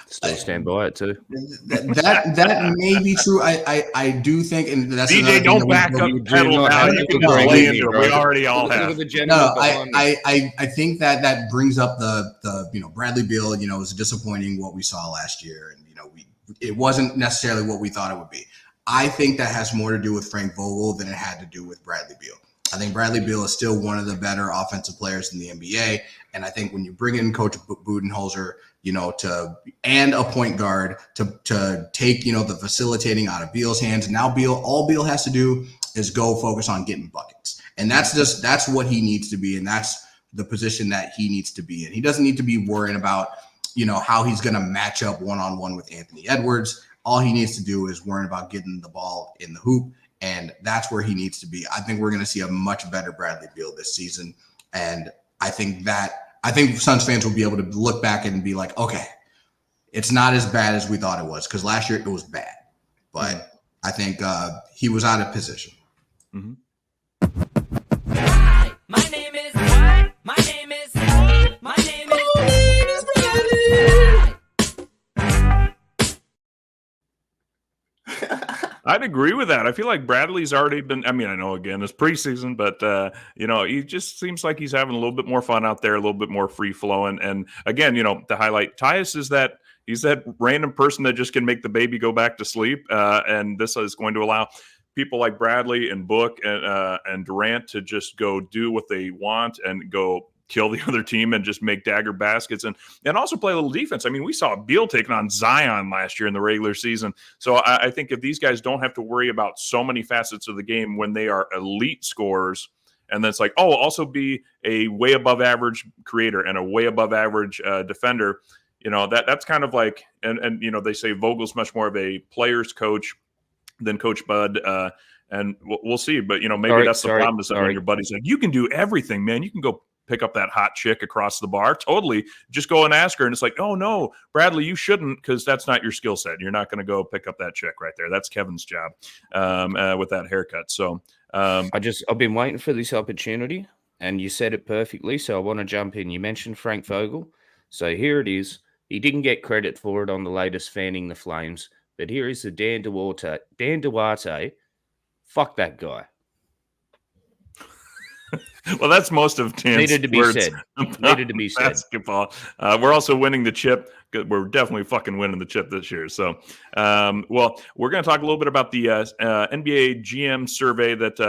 Still stand by it too. That may be true. I do think, and that's DJ. Don't back up pedal now. You can play into it. We already all have. I think that brings up the Bradley Beal. It was disappointing what we saw last year, and it wasn't necessarily what we thought it would be. I think that has more to do with Frank Vogel than it had to do with Bradley Beal. I think Bradley Beal is still one of the better offensive players in the NBA, and I think when you bring in Coach Budenholzer, and a point guard to take, the facilitating out of Beal's hands. And now all Beal has to do is go focus on getting buckets. And that's what he needs to be. And that's the position that he needs to be in. He doesn't need to be worrying about, how he's going to match up one-on-one with Anthony Edwards. All he needs to do is worry about getting the ball in the hoop. And that's where he needs to be. I think we're going to see a much better Bradley Beal this season. And I think Suns fans will be able to look back and be like, okay, it's not as bad as we thought it was, because last year it was bad. But I think he was out of position. Mm-hmm. My name is I'd agree with that. I feel like Bradley's already been, I know, again, it's preseason, but, he just seems like he's having a little bit more fun out there, a little bit more free flowing. And again, to highlight Tyus is that he's that random person that just can make the baby go back to sleep. And this is going to allow people like Bradley and Book and Durant to just go do what they want and go kill the other team and just make dagger baskets and also play a little defense. We saw Beal taking on Zion last year in the regular season. So I think if these guys don't have to worry about so many facets of the game when they are elite scorers, and then it's like, also be a way above average creator and a way above average defender, that's kind of like, and they say Vogel's much more of a player's coach than Coach Bud. And we'll see. But, maybe that's the problem is that when your buddy's like, you can do everything, man. You can go pick up that hot chick across the bar. Totally. Just go and ask her. And it's like, oh, no, Bradley, you shouldn't, because that's not your skill set. You're not going to go pick up that chick right there. That's Kevin's job with that haircut. So I've been waiting for this opportunity, and you said it perfectly. So I want to jump in. You mentioned Frank Vogel, so here it is. He didn't get credit for it on the latest fanning the flames, but here is the Dan Duarte. Dan Duarte, fuck that guy. Well, that's most of Dan's Needed to be words said. about Needed to be said. basketball. We're also winning the chip. We're definitely fucking winning the chip this year. So, well, we're going to talk a little bit about the NBA GM survey that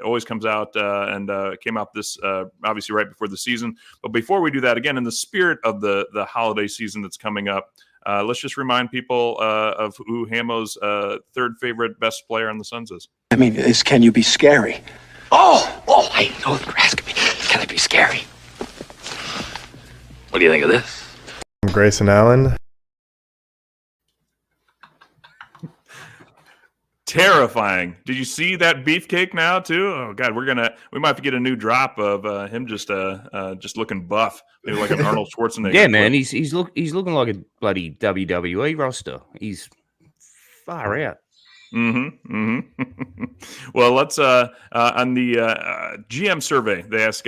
always comes out and came out this obviously right before the season. But before we do that, again, in the spirit of the holiday season that's coming up, let's just remind people of who Hamo's third favorite best player on the Suns is. I mean, can you be scary? Oh, I know you were asking me. Can it be scary? What do you think of this? I'm Grayson Allen. Terrifying. Did you see that beefcake now too? Oh God, we might have to get a new drop of him just looking buff, maybe like an Arnold Schwarzenegger. Yeah, man, he's looking like a bloody WWE roster. He's far out. Well, let's on the GM survey, they ask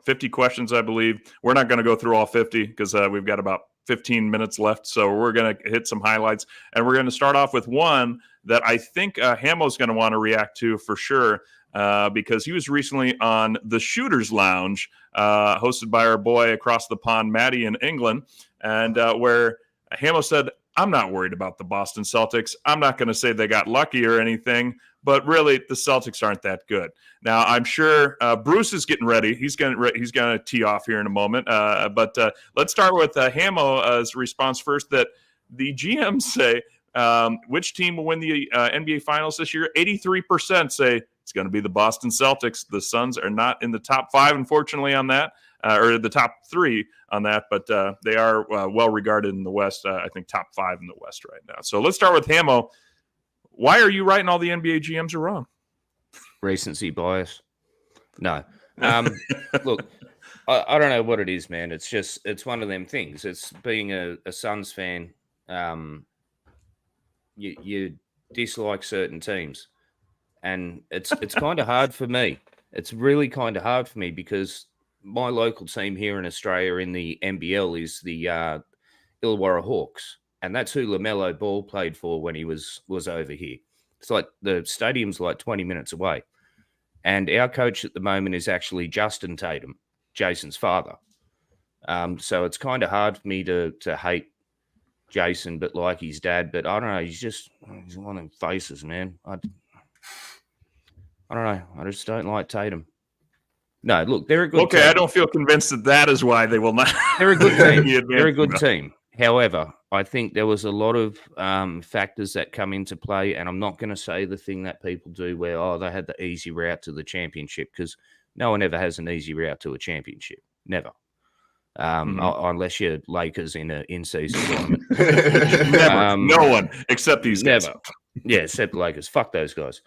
50 questions, I believe. We're not going to go through all 50 because we've got about 15 minutes left, so we're going to hit some highlights, and we're going to start off with one that I think Hamo's going to want to react to for sure, because he was recently on the Shooters Lounge, hosted by our boy across the pond, Matty, in England, and where Hamo said, I'm not worried about the Boston Celtics. I'm not going to say they got lucky or anything, but really the Celtics aren't that good. Now, I'm sure Bruce is getting ready. He's going to tee off here in a moment. But let's start with Hamo's response first, that the GMs say, which team will win the NBA Finals this year? 83% say it's going to be the Boston Celtics. The Suns are not in the top 5, unfortunately, on that. Or the top 3 on that, but they are well regarded in the West. I think top 5 in the West right now. So let's start with Hamo. Why are you writing all the NBA GMs are wrong? Recency bias. No. Look, I don't know what it is, man. It's one of them things. It's being a Suns fan. You dislike certain teams, and it's kind of hard for me. It's really kind of hard for me because my local team here in Australia in the NBL is the Illawarra Hawks, and that's who LaMelo Ball played for when he was over here. It's like the stadium's like 20 minutes away, and our coach at the moment is actually Justin Tatum, Jason's father. So it's kind of hard for me to hate Jason, but like his dad. But I don't know. He's one of them faces, man. I don't know. I just don't like Tatum. No, look, they're a good team. I don't feel convinced that is why they will not. They're a good team. They're a good team. However, I think there was a lot of factors that come into play, and I'm not going to say the thing that people do where, they had the easy route to the championship, because no one ever has an easy route to a championship. Never. Unless you're Lakers in an in-season tournament. Never. No one, except these guys. Never. Yeah, except the Lakers. Fuck those guys.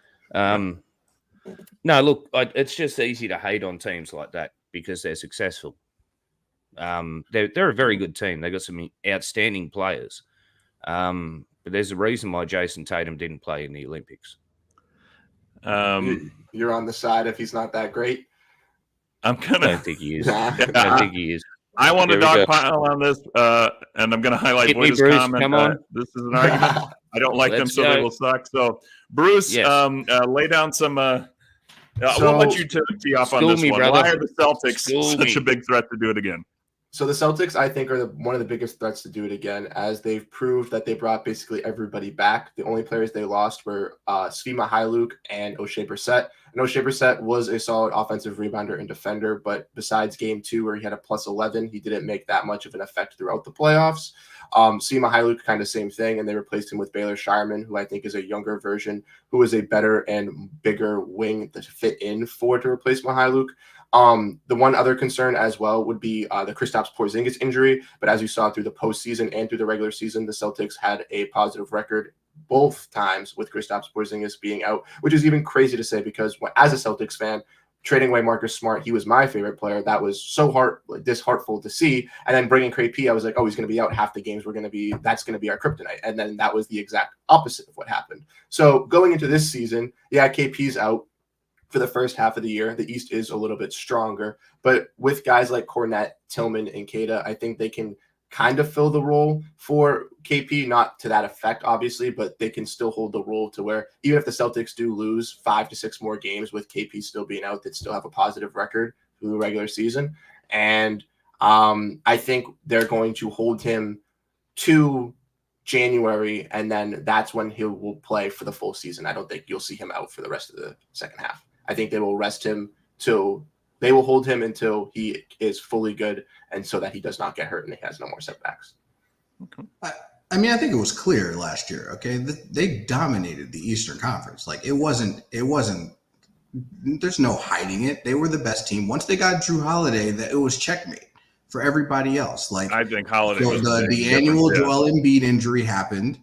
No, look, it's just easy to hate on teams like that because they're successful. They're a very good team. They've got some outstanding players. But there's a reason why Jason Tatum didn't play in the Olympics. You're on the side if he's not that great. I don't think he is. I don't think he is. I want to dogpile on this, and I'm going to highlight Boyd's comment. Come on. This is an argument. I don't like them, so they will suck. So, Bruce, lay down some. We'll let you tee off on this one. Brother. Why are the Celtics such a big threat to do it again? So the Celtics, I think, are one of the biggest threats to do it again, as they've proved that they brought basically everybody back. The only players they lost were Svi Mykhailiuk and O'Shea Brissett. And O'Shea Brissett was a solid offensive rebounder and defender, but besides Game 2, where he had a plus 11, he didn't make that much of an effect throughout the playoffs. Svi Mykhailiuk, kind of same thing, and they replaced him with Baylor Shireman, who I think is a younger version, who is a better and bigger wing to fit in to replace Mykhailiuk. The one other concern as well would be the Kristaps Porzingis injury. But as you saw through the postseason and through the regular season, the Celtics had a positive record both times with Kristaps Porzingis being out, which is even crazy to say because as a Celtics fan, trading away Marcus Smart, he was my favorite player. That was so disheartful to see. And then bringing KP, I was like, he's going to be out half the games. That's going to be our kryptonite. And then that was the exact opposite of what happened. So going into this season, KP's out. for the first half of the year. The East is a little bit stronger, but with guys like Cornette, Tillman, and Keita, I think they can kind of fill the role for KP, not to that effect, obviously, but they can still hold the role to where even if the Celtics do lose 5 to 6 more games with KP still being out, they'd still have a positive record through the regular season. And I think they're going to hold him to January, and then that's when he will play for the full season. I don't think you'll see him out for the rest of the second half. I think they will rest him they will hold him until he is fully good, and so that he does not get hurt and he has no more setbacks. Okay. I mean, I think it was clear last year. Okay, they dominated the Eastern Conference. Like it wasn't. There's no hiding it. They were the best team. Once they got Drew Holiday, it was checkmate for everybody else. Like I think Holiday so was the annual Joel Embiid injury happened.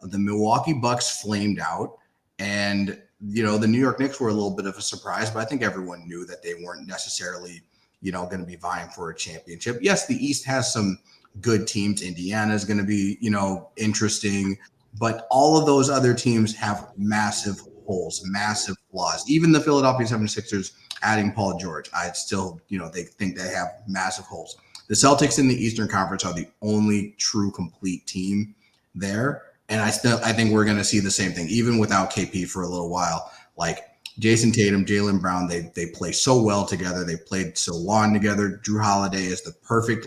The Milwaukee Bucks flamed out, and the New York Knicks were a little bit of a surprise, but I think everyone knew that they weren't necessarily, going to be vying for a championship. Yes, the East has some good teams. Indiana is going to be, interesting, but all of those other teams have massive holes, massive flaws. Even the Philadelphia 76ers adding Paul George, I still, they think they have massive holes. The Celtics in the Eastern Conference are the only true complete team there. And I think we're going to see the same thing, even without KP for a little while. Like Jason Tatum, Jaylen Brown, they play so well together. They played so long together. Drew Holiday is the perfect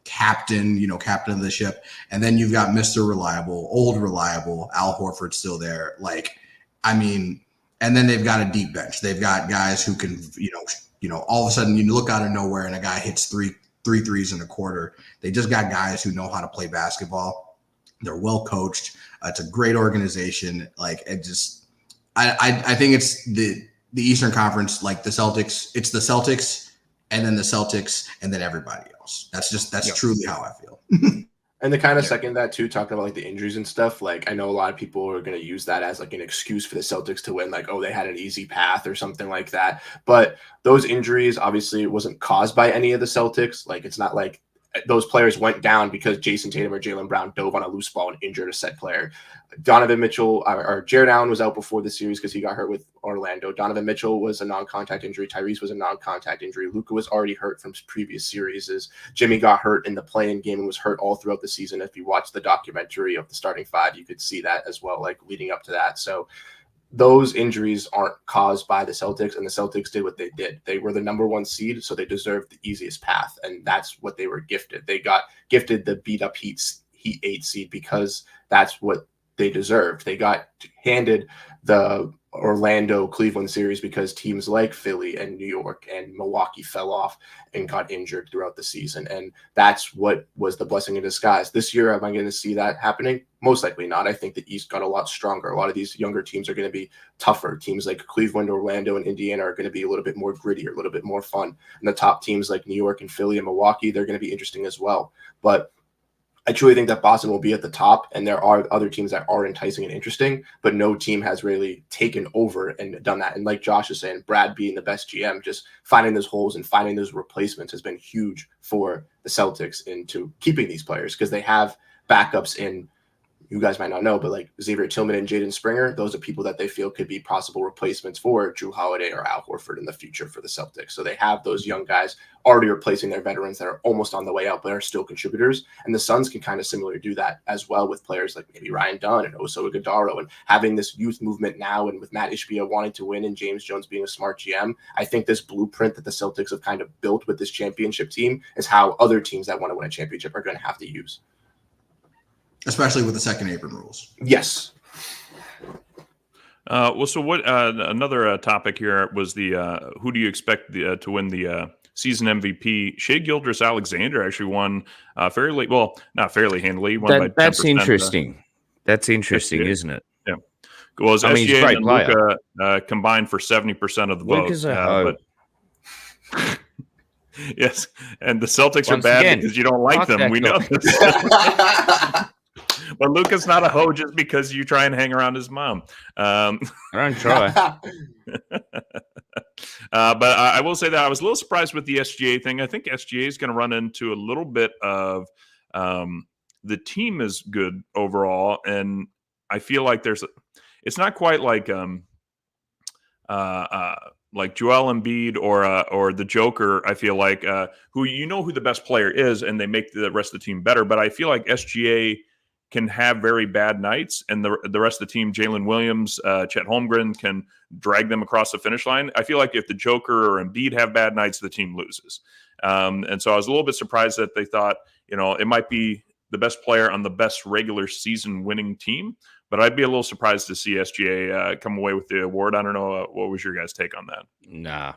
captain, captain of the ship. And then you've got Mr. Reliable, old reliable, Al Horford's still there. And then they've got a deep bench. They've got guys who can, all of a sudden you look out of nowhere and a guy hits three threes in a quarter. They just got guys who know how to play basketball. They're well coached. It's a great organization. I think it's the Eastern Conference, like the Celtics. It's the Celtics, and then the Celtics, and then everybody else. That's truly how I feel. And to kind of second that too, talking about the injuries and stuff, I know a lot of people are going to use that as an excuse for the Celtics to win, they had an easy path or something like that. But those injuries obviously wasn't caused by any of the Celtics. It's not like those players went down because Jason Tatum or Jaylen Brown dove on a loose ball and injured a set player. Donovan Mitchell or Jared Allen was out before the series because he got hurt with Orlando. Donovan Mitchell was a non-contact injury. Tyrese was a non-contact injury. Luka was already hurt from previous series. Jimmy got hurt in the play-in game and was hurt all throughout the season. If you watch the documentary of the starting five, you could see that as well, leading up to that. So those injuries aren't caused by the Celtics, and the Celtics did what they did. They were the number 1 seed, so they deserved the easiest path, and that's what they were gifted. They got gifted the beat-up Heat 8 seed because that's what they deserved. They got handed the Orlando-Cleveland series because teams like Philly and New York and Milwaukee fell off and got injured throughout the season. And that's what was the blessing in disguise. This year, am I going to see that happening? Most likely not. I think the East got a lot stronger. A lot of these younger teams are going to be tougher. Teams like Cleveland, Orlando, and Indiana are going to be a little bit more gritty, or a little bit more fun. And the top teams like New York and Philly and Milwaukee, they're going to be interesting as well. But I truly think that Boston will be at the top, and there are other teams that are enticing and interesting, but no team has really taken over and done that. And like Josh is saying, Brad being the best GM, just finding those holes and finding those replacements has been huge for the Celtics into keeping these players, because they have backups in, you guys might not know, but Xavier Tillman and Jaden Springer, those are people that they feel could be possible replacements for Drew Holiday or Al Horford in the future for the Celtics. So they have those young guys already replacing their veterans that are almost on the way out, but are still contributors. And the Suns can kind of similarly do that as well with players like maybe Ryan Dunn and Oso Ighodaro, and having this youth movement now, and with Matt Ishbia wanting to win and James Jones being a smart GM. I think this blueprint that the Celtics have kind of built with this championship team is how other teams that want to win a championship are going to have to use. Especially with the second apron rules. Yes. So what? Another topic here was the who do you expect to win the season MVP? Shai Gilgeous-Alexander actually won fairly well, not fairly handily. He won by 10%. That's interesting. That's interesting, isn't it? Yeah. Well, as he's a SGA great and player. Luka combined for 70% of the Luka's vote. But yes, and the Celtics Once are bad again, because you don't like them. We know this. But Luka's not a hoe just because you try and hang around his mom. I don't try. But I will say that I was a little surprised with the SGA thing. I think SGA is going to run into a little bit of the team is good overall, and I feel like it's not quite like Joel Embiid or the Joker, I feel like who who the best player is, and they make the rest of the team better. But I feel like SGA can have very bad nights, and the rest of the team, Jalen Williams, Chet Holmgren, can drag them across the finish line. I feel like if the Joker or Embiid have bad nights, the team loses. And so I was a little bit surprised that they thought, it might be the best player on the best regular season winning team. But I'd be a little surprised to see SGA come away with the award. I don't know. What was your guys' take on that? Nah.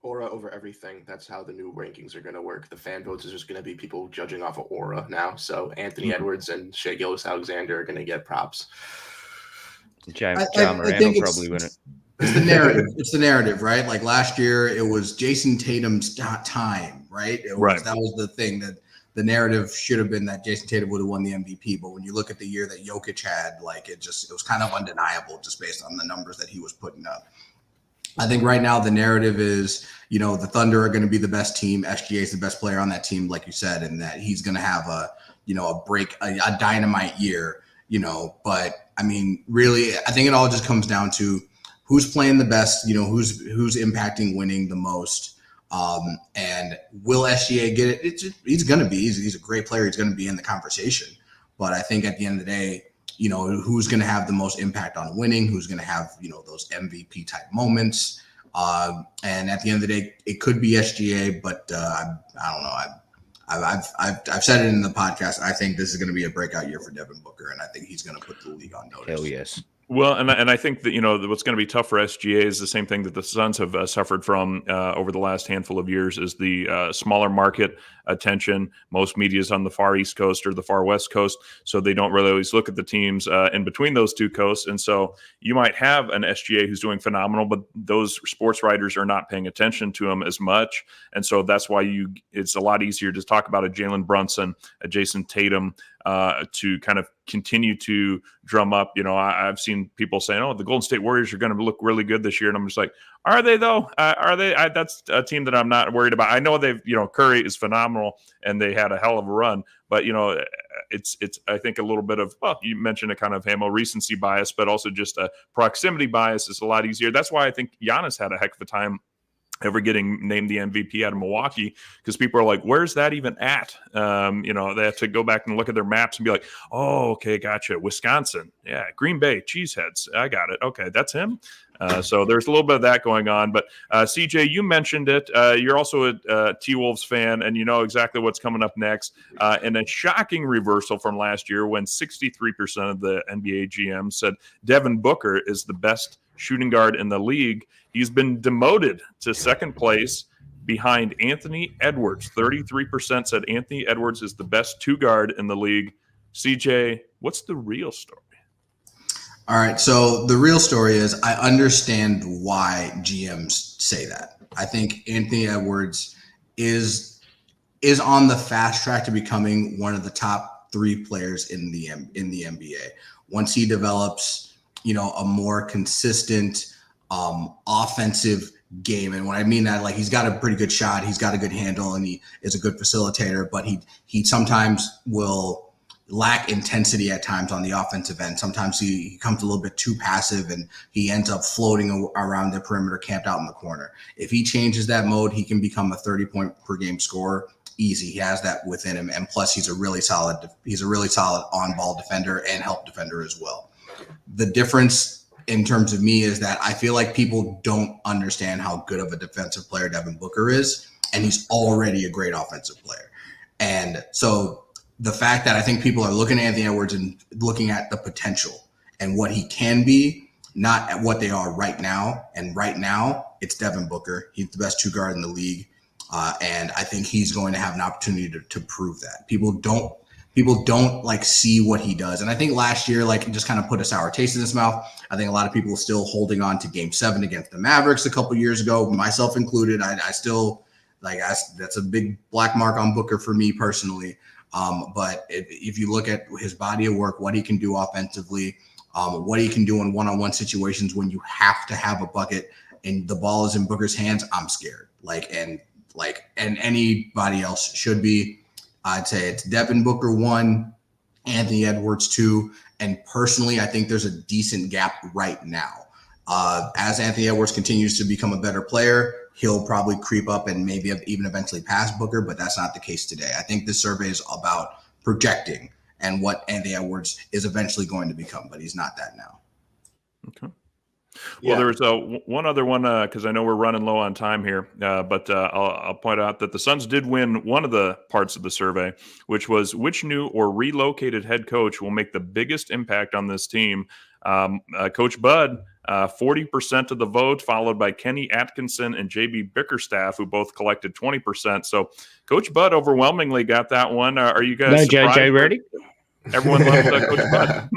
Aura over everything. That's how the new rankings are going to work. The fan votes is just going to be people judging off of aura now. So Anthony Edwards and Shai Gilgeous-Alexander are going to get props. James Moran will probably win it. It's the narrative. It's the narrative, right? Like last year, it was Jason Tatum's time, right? That was the thing that the narrative should have been that Jason Tatum would have won the MVP. But when you look at the year that Jokic had, like it was kind of undeniable just based on the numbers that he was putting up. I think right now the narrative is, the Thunder are going to be the best team. SGA is the best player on that team, like you said, and that he's going to have a dynamite year, But I mean, really, I think it all just comes down to who's playing the best, who's impacting winning the most. And will SGA get it? He's going to be. He's a great player. He's going to be in the conversation. But I think at the end of the day, who's going to have the most impact on winning? Who's going to have those MVP type moments? And at the end of the day, it could be SGA, but I don't know. I've said it in the podcast. I think this is going to be a breakout year for Devin Booker, and I think he's going to put the league on notice. Hell yes. Well, and I think that, what's going to be tough for SGA is the same thing that the Suns have suffered from over the last handful of years is the smaller market attention. Most media is on the far East Coast or the far West Coast, so they don't really always look at the teams in between those two coasts. And so you might have an SGA who's doing phenomenal, but those sports writers are not paying attention to him as much. And so that's why it's a lot easier to talk about a Jalen Brunson, a Jason Tatum, to kind of continue to drum up. I've seen people saying, "Oh, the Golden State Warriors are going to look really good this year," and I'm just like, "Are they though? Are they?" That's a team that I'm not worried about. I know they've, Curry is phenomenal, and they had a hell of a run, but it's I think a little bit of you mentioned a kind of recency bias, but also just a proximity bias is a lot easier. That's why I think Giannis had a heck of a time ever getting named the MVP out of Milwaukee, because people are like, where's that even at? They have to go back and look at their maps and be like, oh, okay, gotcha. Wisconsin. Yeah. Green Bay, Cheeseheads. I got it. Okay. That's him. So there's a little bit of that going on, but CJ, you mentioned it. You're also a T-Wolves fan, and you know exactly what's coming up next. And a shocking reversal from last year when 63% of the NBA GMs said Devin Booker is the best shooting guard in the league. He's been demoted to second place behind Anthony Edwards. 33% said Anthony Edwards is the best two guard in the league. CJ, what's the real story? All right. So the real story is I understand why GMs say that. I think Anthony Edwards is on the fast track to becoming one of the top three players in the NBA. Once he develops, a more consistent offensive game. And when I mean that, like, he's got a pretty good shot, he's got a good handle, and he is a good facilitator, but he sometimes will lack intensity at times on the offensive end. Sometimes he comes a little bit too passive and he ends up floating around the perimeter, camped out in the corner. If he changes that mode, he can become a 30-point per game scorer. Easy. He has that within him. And plus he's a really solid on-ball defender and help defender as well. The difference in terms of me is that I feel like people don't understand how good of a defensive player Devin Booker is, and he's already a great offensive player. And so the fact that I think people are looking at Anthony Edwards and looking at the potential and what he can be, not at what they are right now. And right now, it's Devin Booker. He's the best two guard in the league. And I think he's going to have an opportunity to prove that. People don't like see what he does. And I think last year, like, just kind of put a sour taste in his mouth. I think a lot of people are still holding on to Game 7 against the Mavericks a couple years ago, myself included. I still that's a big black mark on Booker for me personally. But if you look at his body of work, what he can do offensively, what he can do in one-on-one situations when you have to have a bucket and the ball is in Booker's hands, I'm scared. And anybody else should be. I'd say it's Devin Booker 1, Anthony Edwards 2, and personally, I think there's a decent gap right now. As Anthony Edwards continues to become a better player, he'll probably creep up and maybe even eventually pass Booker, but that's not the case today. I think this survey is about projecting and what Anthony Edwards is eventually going to become, but he's not that now. Okay. Well, there was one other one because I know we're running low on time here, but I'll point out that the Suns did win one of the parts of the survey, which was which new or relocated head coach will make the biggest impact on this team. Coach Bud, 40% of the vote, followed by Kenny Atkinson and JB Bickerstaff, who both collected 20%. So Coach Bud overwhelmingly got that one. Are you guys surprised? JJ ready? Everyone loves Coach Bud.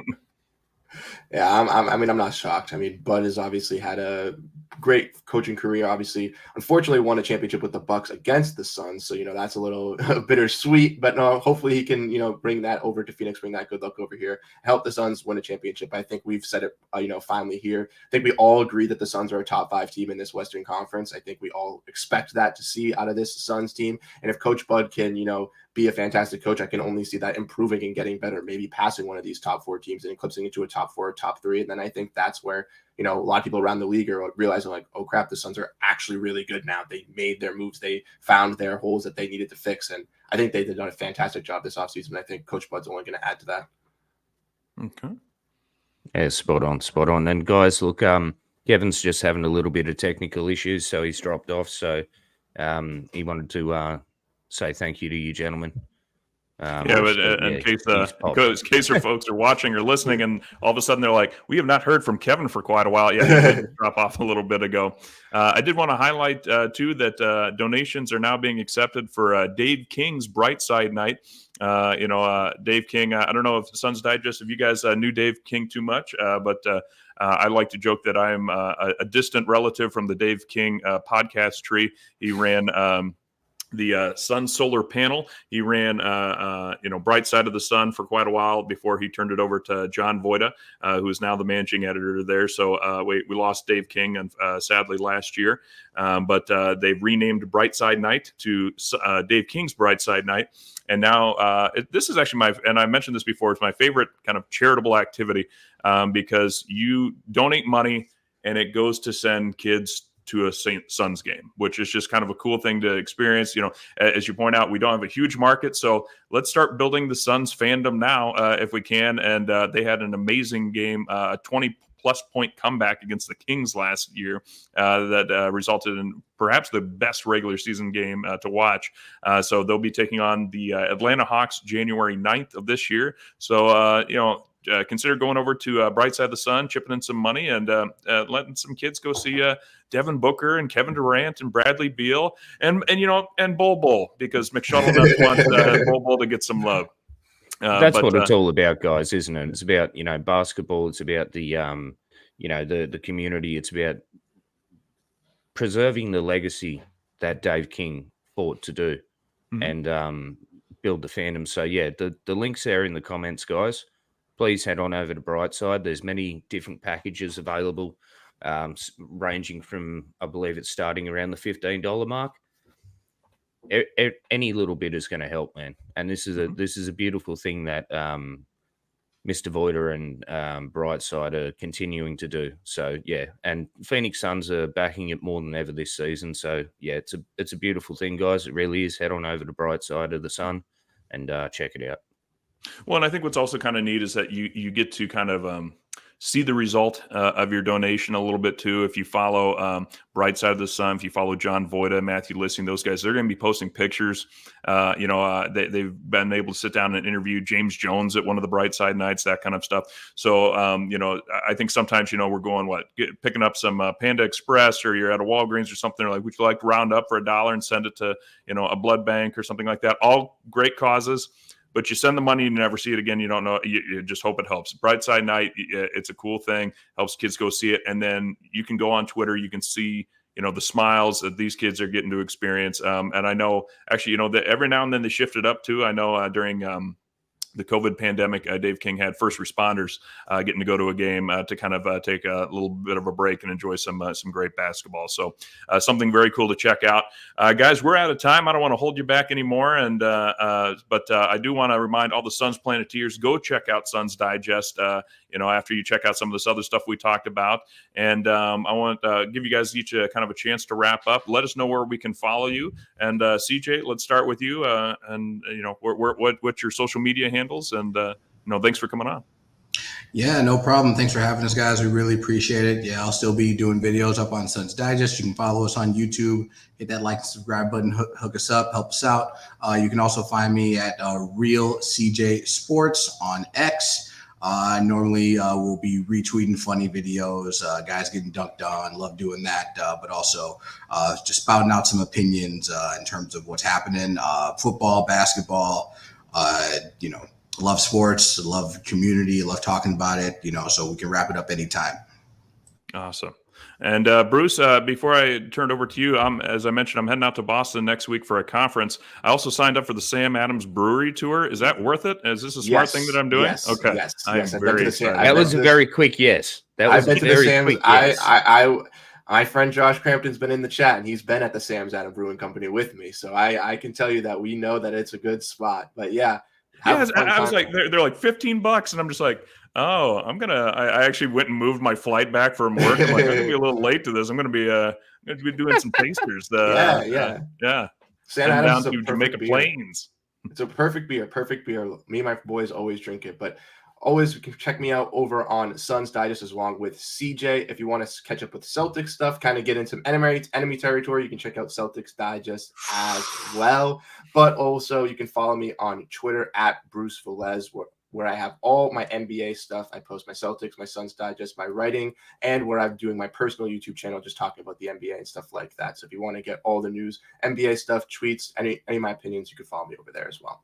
Yeah, I'm not shocked. I mean, Bud has obviously had a great coaching career. Obviously, unfortunately, won a championship with the Bucks against the Suns. So, that's a little bittersweet. But no, hopefully he can, bring that over to Phoenix, bring that good luck over here, help the Suns win a championship. I think we've said it, finally here. I think we all agree that the Suns are a top 5 team in this Western Conference. I think we all expect that to see out of this Suns team. And if Coach Bud can, be a fantastic coach, I can only see that improving and getting better, maybe passing one of these top 4 teams and eclipsing into a top 4 or top 3. And then I think that's where, a lot of people around the league are realizing like, oh crap, the Suns are actually really good now. They made their moves. They found their holes that they needed to fix. And I think they've done a fantastic job this offseason. And I think Coach Bud's only going to add to that. Okay. Yeah, spot on. And guys, look, Kevin's just having a little bit of technical issues, so he's dropped off. So he wanted to say thank you to you gentlemen. In case our folks are watching or listening, and all of a sudden they're like, "We have not heard from Kevin for quite a while." Yeah, he did drop off a little bit ago. I did want to highlight too that donations are now being accepted for Dave King's Brightside Night. Dave King. I don't know if Suns Digest, if you guys knew Dave King too much, but I like to joke that I am a distant relative from the Dave King podcast tree. He ran the Sun Solar Panel. He ran, Bright Side of the Sun for quite a while before he turned it over to John Voida, who is now the managing editor there. So we lost Dave King, sadly, last year. But they've renamed Brightside Night to Dave King's Brightside Night. And now this is actually and I mentioned this before, it's my favorite kind of charitable activity because you donate money and it goes to send kids to a Suns game, which is just kind of a cool thing to experience. As you point out, we don't have a huge market, so let's start building the Suns fandom now if we can. And they had an amazing game, a 20-plus point comeback against the Kings last year that resulted in perhaps the best regular season game to watch. So they'll be taking on the Atlanta Hawks January 9th of this year. So, consider going over to Bright Side of the Sun, chipping in some money, and letting some kids go see Devin Booker and Kevin Durant and Bradley Beal and Bol, because McShuttlenuts wants Bol to get some love. That's what it's all about, guys, isn't it? It's about basketball. It's about the the community. It's about preserving the legacy that Dave King fought to do, and build the fandom. So yeah, the links there in the comments, guys. Please head on over to Brightside. There's many different packages available, ranging from, I believe it's starting around the $15 mark. Any little bit is going to help, man. And this is a beautiful thing that Mr. Voida and Brightside are continuing to do. So yeah, and Phoenix Suns are backing it more than ever this season. So yeah, it's a beautiful thing, guys. It really is. Head on over to Brightside of the Sun and check it out. Well, and I think what's also kind of neat is that you get to kind of see the result of your donation a little bit too. If you follow Bright Side of the Sun, if you follow John Voida, Matthew Lissing, those guys, they're going to be posting pictures. They've been able to sit down and interview James Jones at one of the Bright Side nights, that kind of stuff. So, I think sometimes, we're going, picking up some Panda Express, or you're at a Walgreens or something, like, would you like to round up for $1 and send it to, a blood bank or something like that? All great causes. But you send the money, you never see it again. You don't know. You just hope it helps. Brightside Night, it's a cool thing. Helps kids go see it. And then you can go on Twitter. You can see, the smiles that these kids are getting to experience. And I know, actually, that every now and then they shift it up too. I know during the COVID pandemic, Dave King had first responders getting to go to a game to kind of take a little bit of a break and enjoy some great basketball. So something very cool to check out. Guys, we're out of time. I don't want to hold you back anymore. But I do want to remind all the Suns Planeteers, go check out Suns Digest, after you check out some of this other stuff we talked about. And I want to give you guys each kind of a chance to wrap up. Let us know where we can follow you. And CJ, let's start with you. What's your social media handles? And thanks for coming on. Yeah, no problem. Thanks for having us, guys. We really appreciate it. Yeah, I'll still be doing videos up on Suns Digest. You can follow us on YouTube. Hit that like and subscribe button. Hook us up. Help us out. You can also find me at Real CJ Sports on X. Normally, we'll be retweeting funny videos, guys getting dunked on. Love doing that. But also just spouting out some opinions in terms of what's happening. Football, basketball, love sports, love community, love talking about it, so we can wrap it up anytime. Awesome. And Bruce, before I turn it over to you, as I mentioned, I'm heading out to Boston next week for a conference. I also signed up for the Sam Adams Brewery Tour. Is that worth it? Is this a smart thing that I'm doing? Yes, okay. Yes. I'm very excited. That was a very quick yes. That was a very quick yes. My friend Josh Crampton's been in the chat, and he's been at the Sam's Adams Brewing Company with me. So I can tell you that we know that it's a good spot. But yeah. Yeah, I was like, they're like $15, and I'm just like, oh, I actually went and moved my flight back from work. I'm like, I'm gonna be a little late to this. I'm gonna be doing some tasters. Yeah. Sam Adams down to Jamaica Plains. It's a perfect beer. Me and my boys always drink it, but always you can check me out over on Suns Digest along with CJ. If you want to catch up with Celtics stuff, kind of get into enemy territory, you can check out Celtics Digest as well. But also you can follow me on Twitter at Bruce Velez, where I have all my NBA stuff. I post my Celtics, my Suns Digest, my writing, and where I'm doing my personal YouTube channel, just talking about the NBA and stuff like that. So if you want to get all the news, NBA stuff, tweets, any of my opinions, you can follow me over there as well.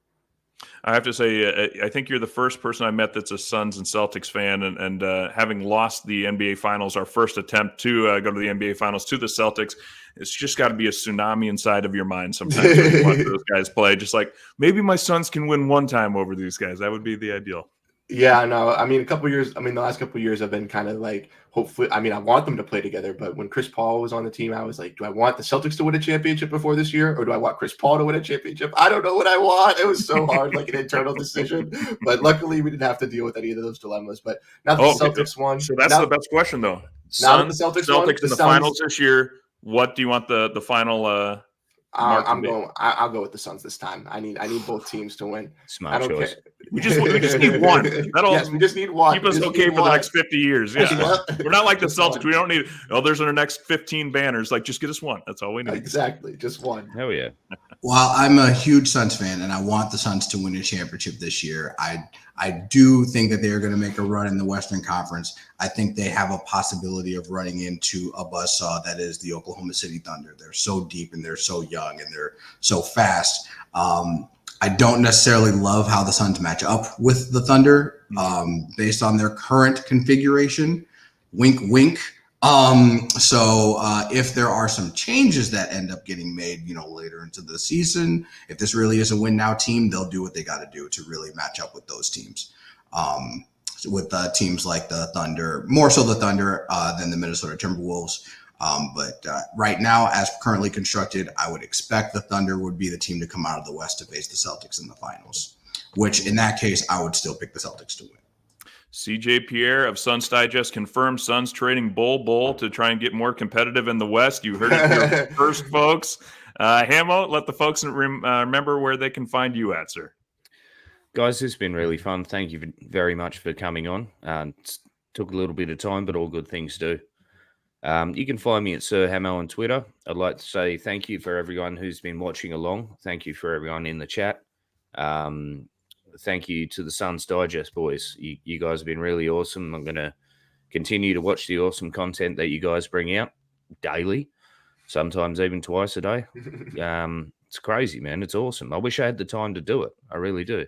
I have to say, I think you're the first person I met that's a Suns and Celtics fan, and having lost the NBA Finals, our first attempt to go to the NBA Finals to the Celtics, it's just got to be a tsunami inside of your mind sometimes when you watch those guys play. Just like, maybe my Suns can win one time over these guys. That would be the ideal. Yeah, no, I mean, the last couple of years have been kind of like, hopefully, I want them to play together, but when Chris Paul was on the team, I was like, do I want the Celtics to win a championship before this year, or do I want Chris Paul to win a championship? I don't know what I want. It was so hard, like an internal decision, but luckily we didn't have to deal with any of those dilemmas. But now the Celtics won. So that's the best question, though. Now the Celtics won, in the finals this year. What do you want the final? I'll go with the Suns this time. I need both teams to win. Smart choice. We just need one. Yes, we just need one. Keep us okay for the next 50 years. Yeah. We're not like the Celtics. We don't need, there's our next 15 banners. Like, just get us one. That's all we need. Exactly. Just one. Hell yeah. Well, I'm a huge Suns fan, and I want the Suns to win a championship this year. I do think that they're going to make a run in the Western Conference. I think they have a possibility of running into a buzzsaw that is the Oklahoma City Thunder. They're so deep, and they're so young, and they're so fast. I don't necessarily love how the Suns match up with the Thunder based on their current configuration. Wink, wink. So if there are some changes that end up getting made, later into the season, if this really is a win now team, they'll do what they got to do to really match up with those teams. With teams like the Thunder, more so the Thunder than the Minnesota Timberwolves. But right now, as currently constructed, I would expect the Thunder would be the team to come out of the West to face the Celtics in the finals, which in that case, I would still pick the Celtics to win. CJ Pierre of Suns Digest confirmed Suns trading Bull to try and get more competitive in the West. You heard it here first, folks. Hamo, let the folks remember where they can find you at, sir. Guys, this has been really fun. Thank you very much for coming on. Took a little bit of time, but all good things do. You can find me at Sir Hamo on Twitter. I'd like to say thank you for everyone who's been watching along. Thank you for everyone in the chat. Thank you to the Suns Digest boys. You guys have been really awesome. I'm going to continue to watch the awesome content that you guys bring out daily, sometimes even twice a day. It's crazy, man. It's awesome. I wish I had the time to do it. I really do.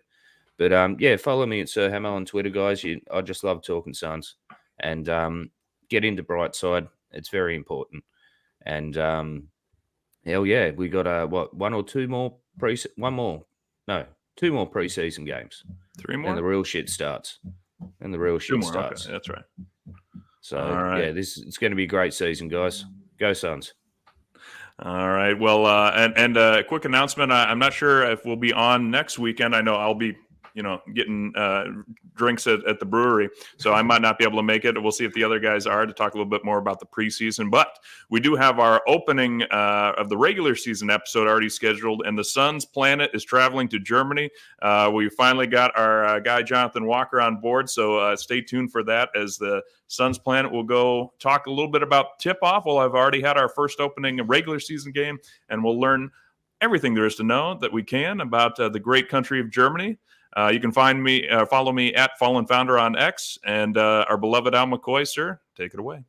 But yeah, follow me at Sir Hamo on Twitter, guys. I just love talking Suns. And get into Brightside. It's very important. And hell yeah, we got one or two more one more. No, 2 more preseason games. 3 more? And the real shit starts. And the real 2 shit more. starts. Okay, that's right. So, all right. yeah, it's going to be a great season, guys. Go Suns. All right. Well, and a quick announcement. I'm not sure if we'll be on next weekend. I know I'll be, getting drinks at the brewery, so I might not be able to make it. We'll see if the other guys are to talk a little bit more about the preseason. But we do have our opening of the regular season episode already scheduled, and the Suns Planet is traveling to Germany. We finally got our guy Jonathan Walker on board, so stay tuned for that as the Suns Planet will go talk a little bit about tip-off. Well, I've already had our first opening regular season game, and we'll learn everything there is to know that we can about the great country of Germany. You can follow me at Fallen Founder on X, and our beloved Al McCoy, sir, take it away.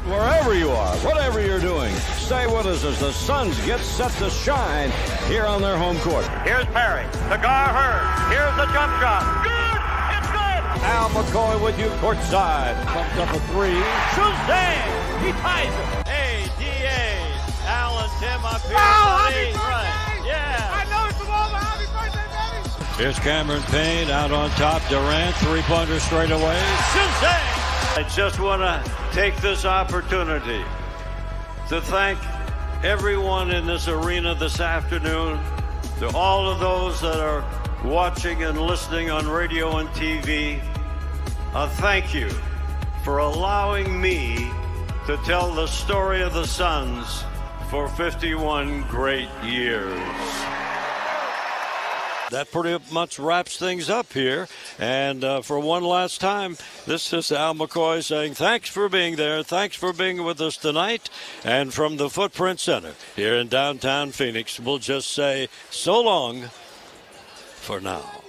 Wherever you are, whatever you're doing, stay with us as the Suns get set to shine here on their home court. Here's Perry. Cigar Hurd. Here's the jump shot. Good! It's good! Al McCoy with you courtside. Pumped up a 3. Shazam! He ties it. Hey, D.A. Al and Tim up here. Happy birthday! Right. Yeah. I know it's the moment. Happy birthday, baby! Here's Cameron Payne out on top. Durant, 3-pointer straight away. Shazam! I just want to take this opportunity to thank everyone in this arena this afternoon, to all of those that are watching and listening on radio and TV. Thank you for allowing me to tell the story of the Suns for 51 great years. That pretty much wraps things up here. And for one last time, this is Al McCoy saying thanks for being there. Thanks for being with us tonight. And from the Footprint Center here in downtown Phoenix, we'll just say so long for now.